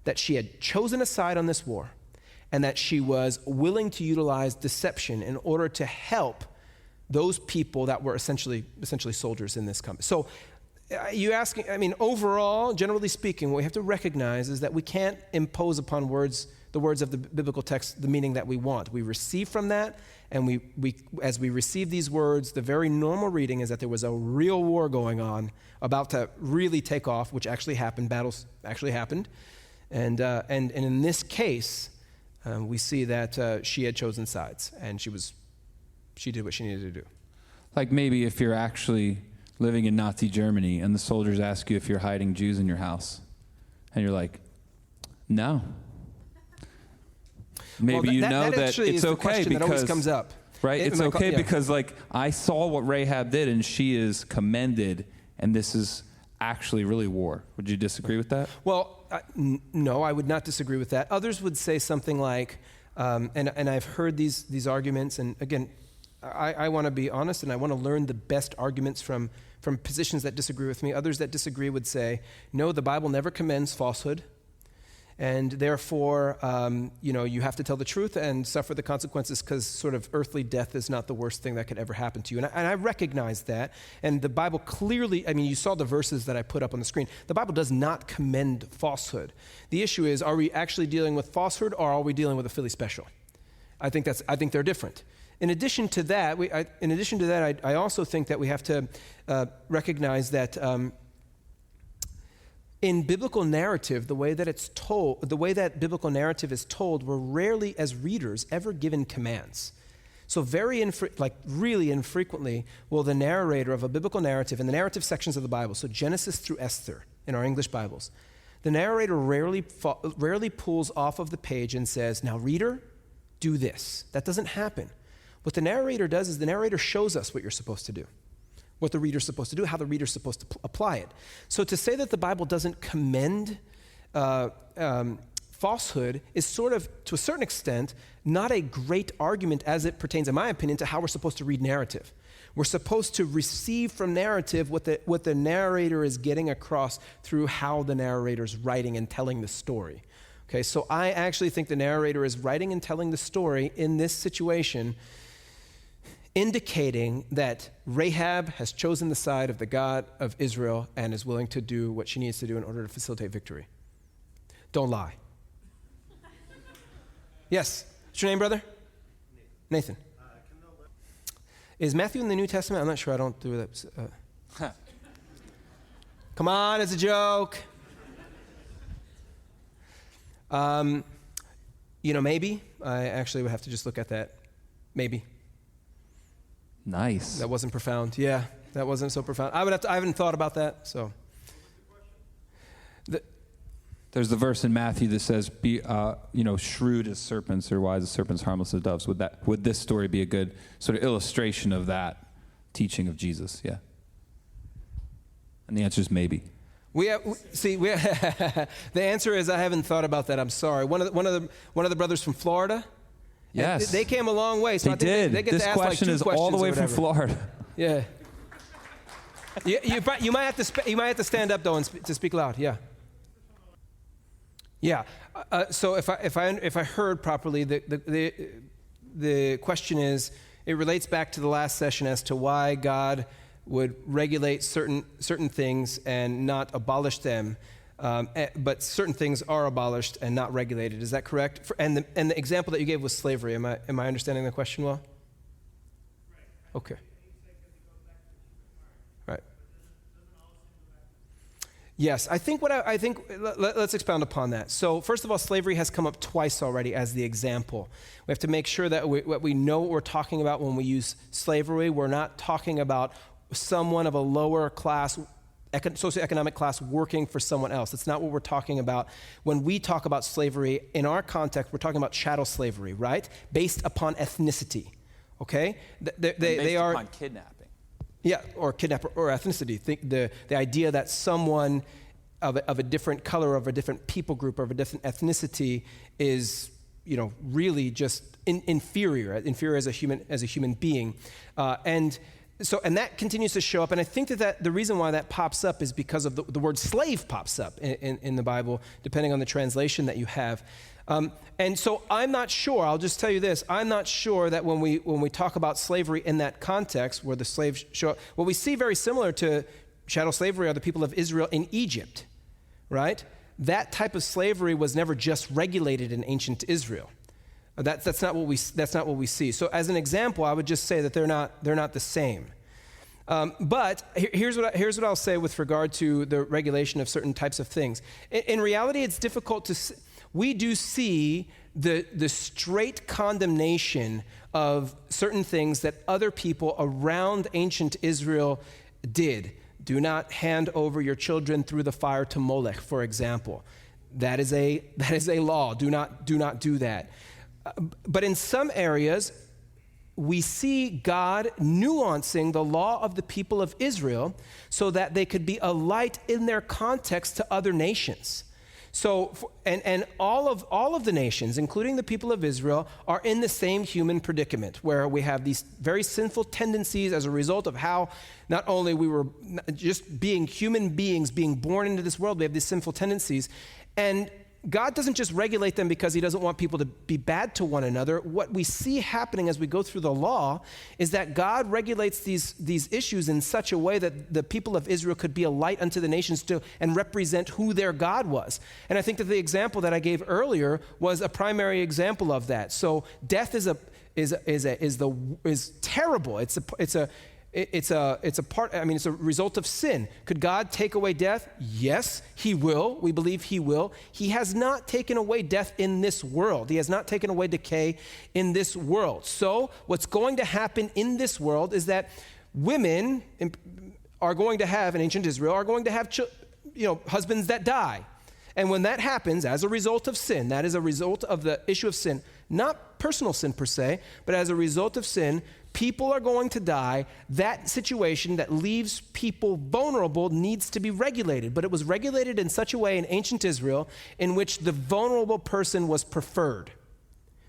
that she had chosen a side on this war, and that she was willing to utilize deception in order to help those people that were essentially soldiers in this company. So overall, generally speaking, what we have to recognize is that we can't impose upon the words of the biblical text the meaning that we want. We receive from that, and as we receive these words, the very normal reading is that there was a real war going on, about to really take off, which actually happened. Battles actually happened. And in this case, we see that she had chosen sides, and she did what she needed to do. Like maybe if you're actually living in Nazi Germany and the soldiers ask you if you're hiding Jews in your house, and you're like, no. Maybe that it's okay because that always comes up. Right? It's okay because like I saw what Rahab did and she is commended, and this is actually really war. Would you disagree with that? Well, no, I would not disagree with that. Others would say something like, and I've heard these arguments, and again, I want to be honest, and I want to learn the best arguments from from positions that disagree with me. Others that disagree would say, no, the Bible never commends falsehood, and therefore, you have to tell the truth and suffer the consequences because sort of earthly death is not the worst thing that could ever happen to you. And I recognize that. And the Bible clearly, you saw the verses that I put up on the screen. The Bible does not commend falsehood. The issue is, are we actually dealing with falsehood or are we dealing with a Philly special? I think they're different. In addition to that, I also think that we have to recognize that in biblical narrative, the way that biblical narrative is told, we're rarely, as readers, ever given commands. So really infrequently will the narrator of a biblical narrative, in the narrative sections of the Bible, so Genesis through Esther in our English Bibles, the narrator rarely pulls off of the page and says, now reader, do this. That doesn't happen. What the narrator does is the narrator shows us what you're supposed to do, what the reader's supposed to do, how the reader's supposed to apply it. So to say that the Bible doesn't commend falsehood is sort of, to a certain extent, not a great argument as it pertains, in my opinion, to how we're supposed to read narrative. We're supposed to receive from narrative what the narrator is getting across through how the narrator's writing and telling the story. Okay, so I actually think the narrator is writing and telling the story in this situation, indicating that Rahab has chosen the side of the God of Israel and is willing to do what she needs to do in order to facilitate victory. Don't lie. Yes. What's your name, brother? Nathan. Is Matthew in the New Testament? I'm not sure. I don't do that. Come on, it's a joke. Maybe. I actually would have to just look at that. Maybe. Nice. That wasn't profound. Yeah, that wasn't so profound. I haven't thought about that, so. There's the verse in Matthew that says, "Be, shrewd as serpents or wise as serpents, harmless as doves." Would this story be a good sort of illustration of that teaching of Jesus? Yeah. And the answer is maybe. The answer is I haven't thought about that. I'm sorry. One of the brothers from Florida. Yes. They came a long way. So they did. They get this to ask question like 2 is questions all the way or from Florida. Yeah. You might have to stand up though and to speak loud. Yeah. Yeah. So if I heard properly, the question is, it relates back to the last session as to why God would regulate certain things and not abolish them, but certain things are abolished and not regulated. Is that correct? And the example that you gave was slavery. Am I understanding the question well? Right. Okay. Right. Yes, I think let's expound upon that. So first of all, slavery has come up twice already as the example. We have to make sure that we know what we're talking about when we use slavery. We're not talking about someone of a lower class, socioeconomic class working for someone else. That's not what we're talking about. When we talk about slavery, in our context, we're talking about chattel slavery, right? Based upon ethnicity, okay? They are upon kidnapping. Yeah, or kidnapper or ethnicity. Think the idea that someone of a different color, of a different people group, or of a different ethnicity is, really just inferior as a human being, and that continues to show up. And I think that the reason why that pops up is because of the word slave pops up in the Bible, depending on the translation that you have. And so I'm not sure, I'll just tell you this, I'm not sure that when we talk about slavery in that context where the slaves show up, what we see very similar to chattel slavery are the people of Israel in Egypt, right? That type of slavery was never just regulated in ancient Israel. That's not what we see. So as an example, I would just say that they're not the same. But here's what I'll say with regard to the regulation of certain types of things. In reality, it's difficult to. We do see the straight condemnation of certain things that other people around ancient Israel did. Do not hand over your children through the fire to Molech, for example. That is a law. Do not do that. But in some areas, we see God nuancing the law of the people of Israel so that they could be a light in their context to other nations. So, and all of the nations, including the people of Israel, are in the same human predicament, where we have these very sinful tendencies as a result of how not only we were just being human beings, being born into this world, we have these sinful tendencies. And God doesn't just regulate them because he doesn't want people to be bad to one another. What we see happening as we go through the law is that God regulates these issues in such a way that the people of Israel could be a light unto the nations and represent who their God was. And I think that the example that I gave earlier was a primary example of that. So death is terrible. It's a result of sin. Could God take away death? Yes, he will. We believe he will. He has not taken away death in this world. He has not taken away decay in this world. So what's going to happen in this world is that women are going to have, in ancient Israel, are going to have husbands that die. And when that happens as a result of sin, that is a result of the issue of sin, not personal sin per se, but as a result of sin, people are going to die. That situation that leaves people vulnerable needs to be regulated. But it was regulated in such a way in ancient Israel in which the vulnerable person was preferred.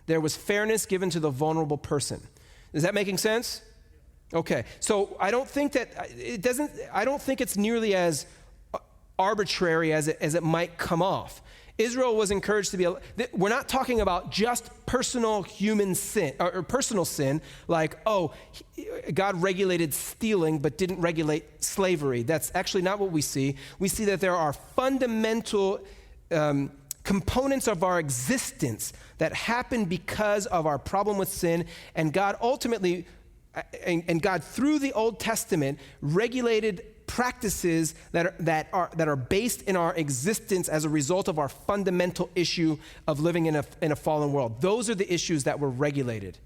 There was fairness given to the vulnerable person. Is that making sense? Okay. So I don't think it's nearly as arbitrary as it might come off. Israel was encouraged to be, we're not talking about just personal human sin, or personal sin, like, God regulated stealing but didn't regulate slavery. That's actually not what we see. We see that there are fundamental components of our existence that happen because of our problem with sin, and God ultimately, and God through the Old Testament regulated practices that are based in our existence as a result of our fundamental issue of living in a fallen world. Those are the issues that were regulated.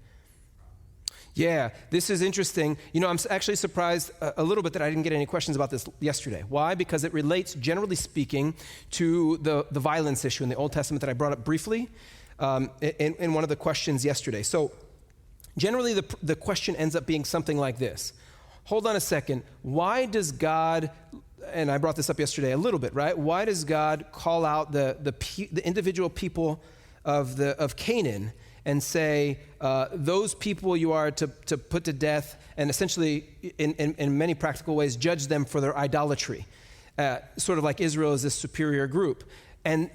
Yeah, this is interesting. I'm actually surprised a little bit that I didn't get any questions about this yesterday. Why? Because it relates, generally speaking, to the violence issue in the Old Testament that I brought up briefly in one of the questions yesterday. So generally the question ends up being something like this. Hold on a second. Why does God, and I brought this up yesterday a little bit, right? Why does God call out the individual people of Canaan and say, those people you are to put to death, and essentially in many practical ways judge them for their idolatry, sort of like Israel is this superior group. And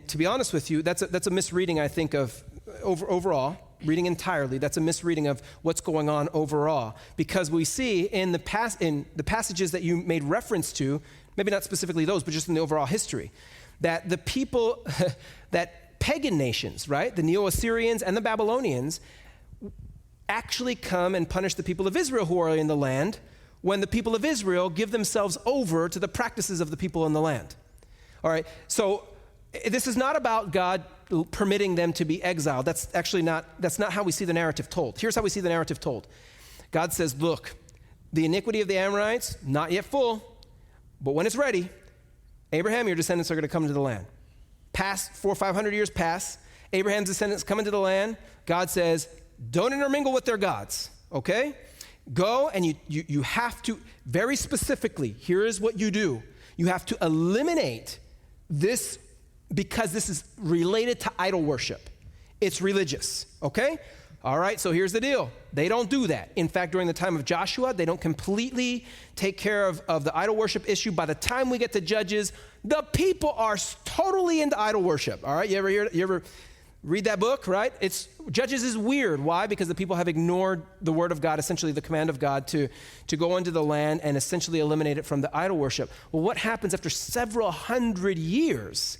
to be honest with you, that's a misreading, I think, of overall. Reading entirely, that's a misreading of what's going on overall. Because we see in the passages that you made reference to, maybe not specifically those, but just in the overall history, that the people, that pagan nations, right, the Neo-Assyrians and the Babylonians, actually come and punish the people of Israel who are in the land when the people of Israel give themselves over to the practices of the people in the land. All right, so this is not about God permitting them to be exiled. That's not how we see the narrative told. Here's how we see the narrative told. God says, look, the iniquity of the Amorites, not yet full, but when it's ready, Abraham, your descendants are going to come into the land. 400 or 500 years pass, Abraham's descendants come into the land. God says, don't intermingle with their gods, okay? Go and you have to, very specifically, here is what you do. You have to eliminate this, because this is related to idol worship. It's religious, okay? All right, so here's the deal. They don't do that. In fact, during the time of Joshua, they don't completely take care of the idol worship issue. By the time we get to Judges, the people are totally into idol worship, all right? You ever read that book, right? Judges is weird. Why? Because the people have ignored the word of God, essentially the command of God to go into the land and essentially eliminate it from the idol worship. Well, what happens after several hundred years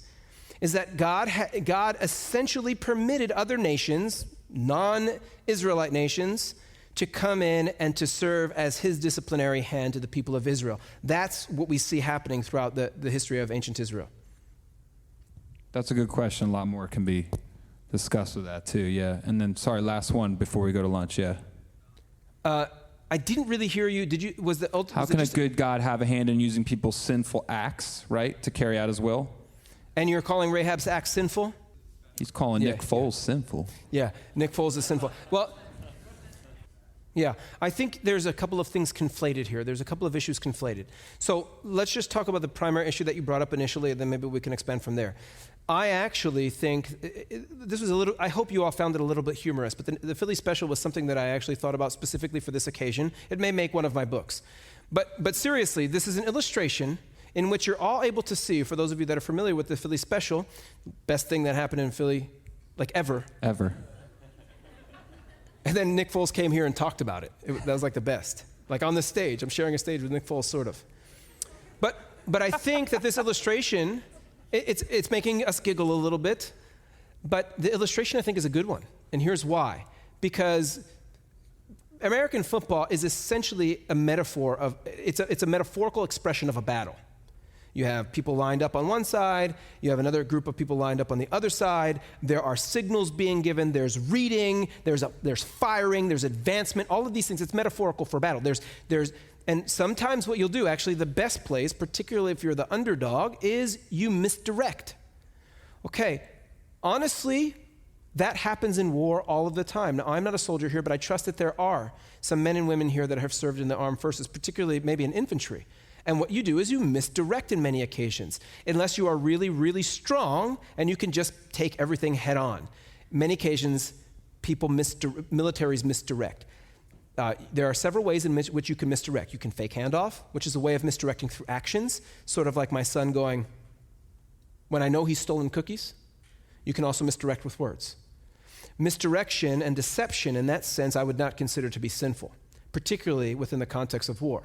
is that God essentially permitted other nations, non-Israelite nations, to come in and to serve as his disciplinary hand to the people of Israel. That's what we see happening throughout the history of ancient Israel. That's a good question. A lot more can be discussed with that too, yeah. And then, sorry, last one before we go to lunch, yeah. I didn't really hear you. How can a good God have a hand in using people's sinful acts, right, to carry out his will? And you're calling Rahab's act sinful? He's calling Nick Foles sinful. Yeah, Nick Foles is sinful. Well, Yeah, I think there's a couple of things conflated here. There's a couple of issues conflated. So let's just talk about the primary issue that you brought up initially, and then maybe we can expand from there. I actually think, this was I hope you all found it a little bit humorous, but the Philly special was something that I actually thought about specifically for this occasion. It may make one of my books. But seriously, this is an illustration in which you're all able to see, for those of you that are familiar with the Philly special, best thing that happened in Philly, like ever. Ever. And then Nick Foles came here and talked about it. That was like the best. Like on the stage. I'm sharing a stage with Nick Foles, sort of. But I think that this illustration, it's making us giggle a little bit. But the illustration, I think, is a good one. And here's why. Because American football is essentially a metaphor of, it's a metaphorical expression of a battle. You have people lined up on one side, you have another group of people lined up on the other side, there are signals being given, there's reading, there's firing, there's advancement, all of these things. It's metaphorical for battle. And sometimes what you'll do, actually the best plays, particularly if you're the underdog, is you misdirect. Okay, honestly, that happens in war all of the time. Now, I'm not a soldier here, but I trust that there are some men and women here that have served in the armed forces, particularly maybe in infantry. And what you do is you misdirect in many occasions, unless you are really, really strong and you can just take everything head on. Many occasions, militaries misdirect. There are several ways in which you can misdirect. You can fake handoff, which is a way of misdirecting through actions, sort of like my son going, when I know he's stolen cookies. You can also misdirect with words. Misdirection and deception, in that sense, I would not consider to be sinful, particularly within the context of war.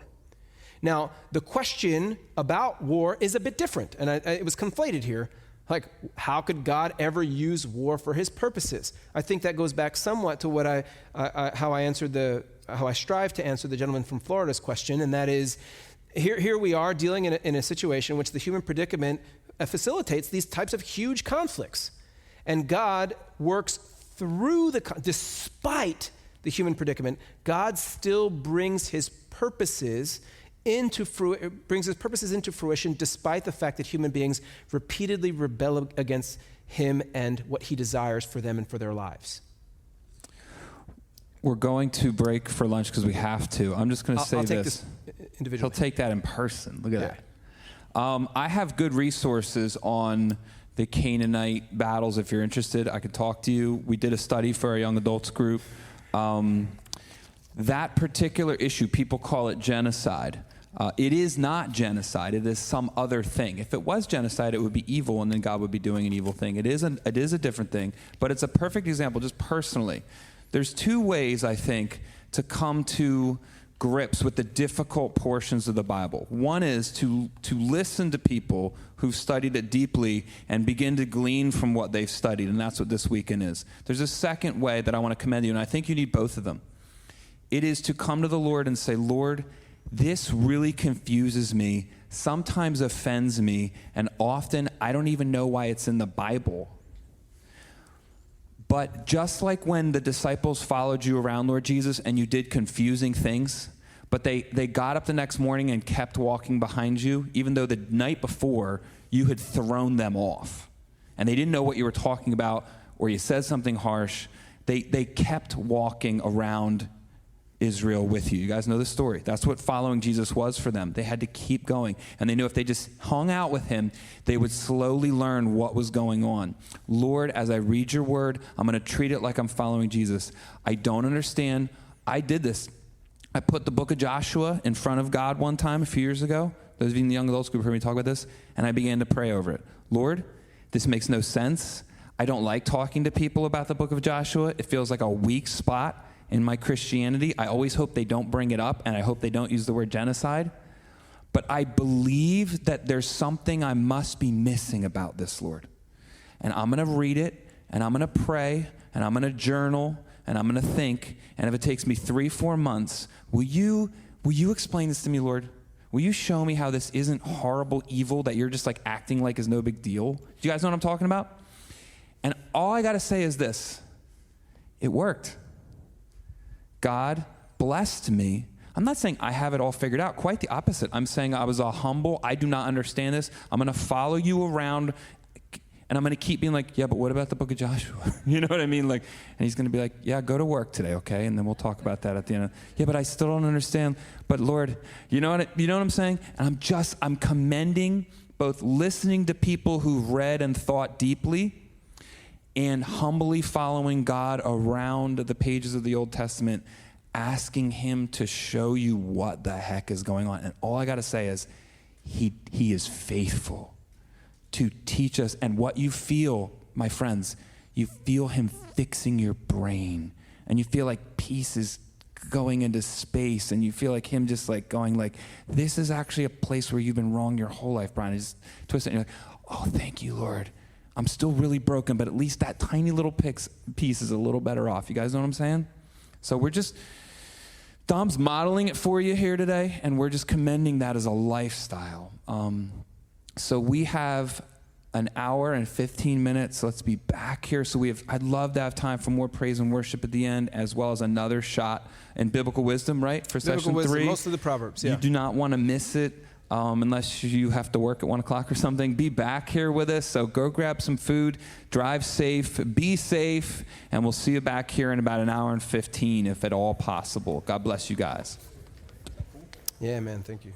Now, the question about war is a bit different, and it was conflated here. Like, how could God ever use war for his purposes? I think that goes back somewhat to what how I strive to answer the gentleman from Florida's question, and that is, here we are dealing in a situation in which the human predicament facilitates these types of huge conflicts. And God works through despite the human predicament, God still brings his purposes into fruition despite the fact that human beings repeatedly rebel against him and what he desires for them and for their lives. We're going to break for lunch because we have to. I'm just going to say I'll take this. Individually. He'll take that in person. Look at Yeah. that. I have good resources on the Canaanite battles. If you're interested, I could talk to you. We did a study for our young adults group. That particular issue, people call it genocide. It is not genocide. It is some other thing. If it was genocide, it would be evil, and then God would be doing an evil thing. It is a different thing, but it's a perfect example, just personally. There's two ways, I think, to come to grips with the difficult portions of the Bible. One is to listen to people who've studied it deeply and begin to glean from what they've studied, and that's what this weekend is. There's a second way that I want to commend you, and I think you need both of them. It is to come to the Lord and say, Lord, this really confuses me, sometimes offends me, and often I don't even know why it's in the Bible. But just like when the disciples followed you around, Lord Jesus, and you did confusing things, but they got up the next morning and kept walking behind you, even though the night before you had thrown them off. And they didn't know what you were talking about, or you said something harsh. They kept walking around Israel with you. You guys know the story. That's what following Jesus was for them. They had to keep going. And they knew if they just hung out with him, they would slowly learn what was going on. Lord, as I read your word, I'm going to treat it like I'm following Jesus. I don't understand. I did this. I put the book of Joshua in front of God one time a few years ago. Those of you in the young adults group heard me talk about this. And I began to pray over it. Lord, this makes no sense. I don't like talking to people about the book of Joshua. It feels like a weak spot in my Christianity. I always hope they don't bring it up, and I hope they don't use the word genocide. But I believe that there's something I must be missing about this, Lord. And I'm going to read it, and I'm going to pray, and I'm going to journal, and I'm going to think. And if it takes me 3-4 months, will you explain this to me, Lord? Will you show me how this isn't horrible evil that you're just like acting like is no big deal? Do you guys know what I'm talking about? And all I got to say is this. It worked. God blessed me. I'm not saying I have it all figured out. Quite the opposite. I'm saying I was a humble, I do not understand this. I'm going to follow you around. And I'm going to keep being like, yeah, but what about the book of Joshua? You know what I mean? Like, and he's going to be like, yeah, go to work today, okay? And then we'll talk about that at the end. Yeah, but I still don't understand. But Lord, you know what I'm saying? And I'm commending both listening to people who've read and thought deeply and humbly following God around the pages of the Old Testament, asking him to show you what the heck is going on. And all I got to say is he is faithful to teach us. And what you feel, my friends, you feel him fixing your brain, and you feel like peace is going into space, and you feel like him just like going like, this is actually a place where you've been wrong your whole life, Brian. Just twist it, and you're like, oh, thank you, Lord. I'm still really broken, but at least that tiny little piece is a little better off. You guys know what I'm saying? So Dom's modeling it for you here today, and we're just commending that as a lifestyle. So we have an hour and 15 minutes. Let's be back here. So I'd love to have time for more praise and worship at the end, as well as another shot in biblical wisdom, right? For session 3. Most of the Proverbs, yeah. You do not want to miss it unless you have to work at 1 o'clock or something. Be back here with us. So go grab some food, drive safe, be safe, and we'll see you back here in about an hour and 15 if at all possible. God bless you guys. Yeah, man. Thank you.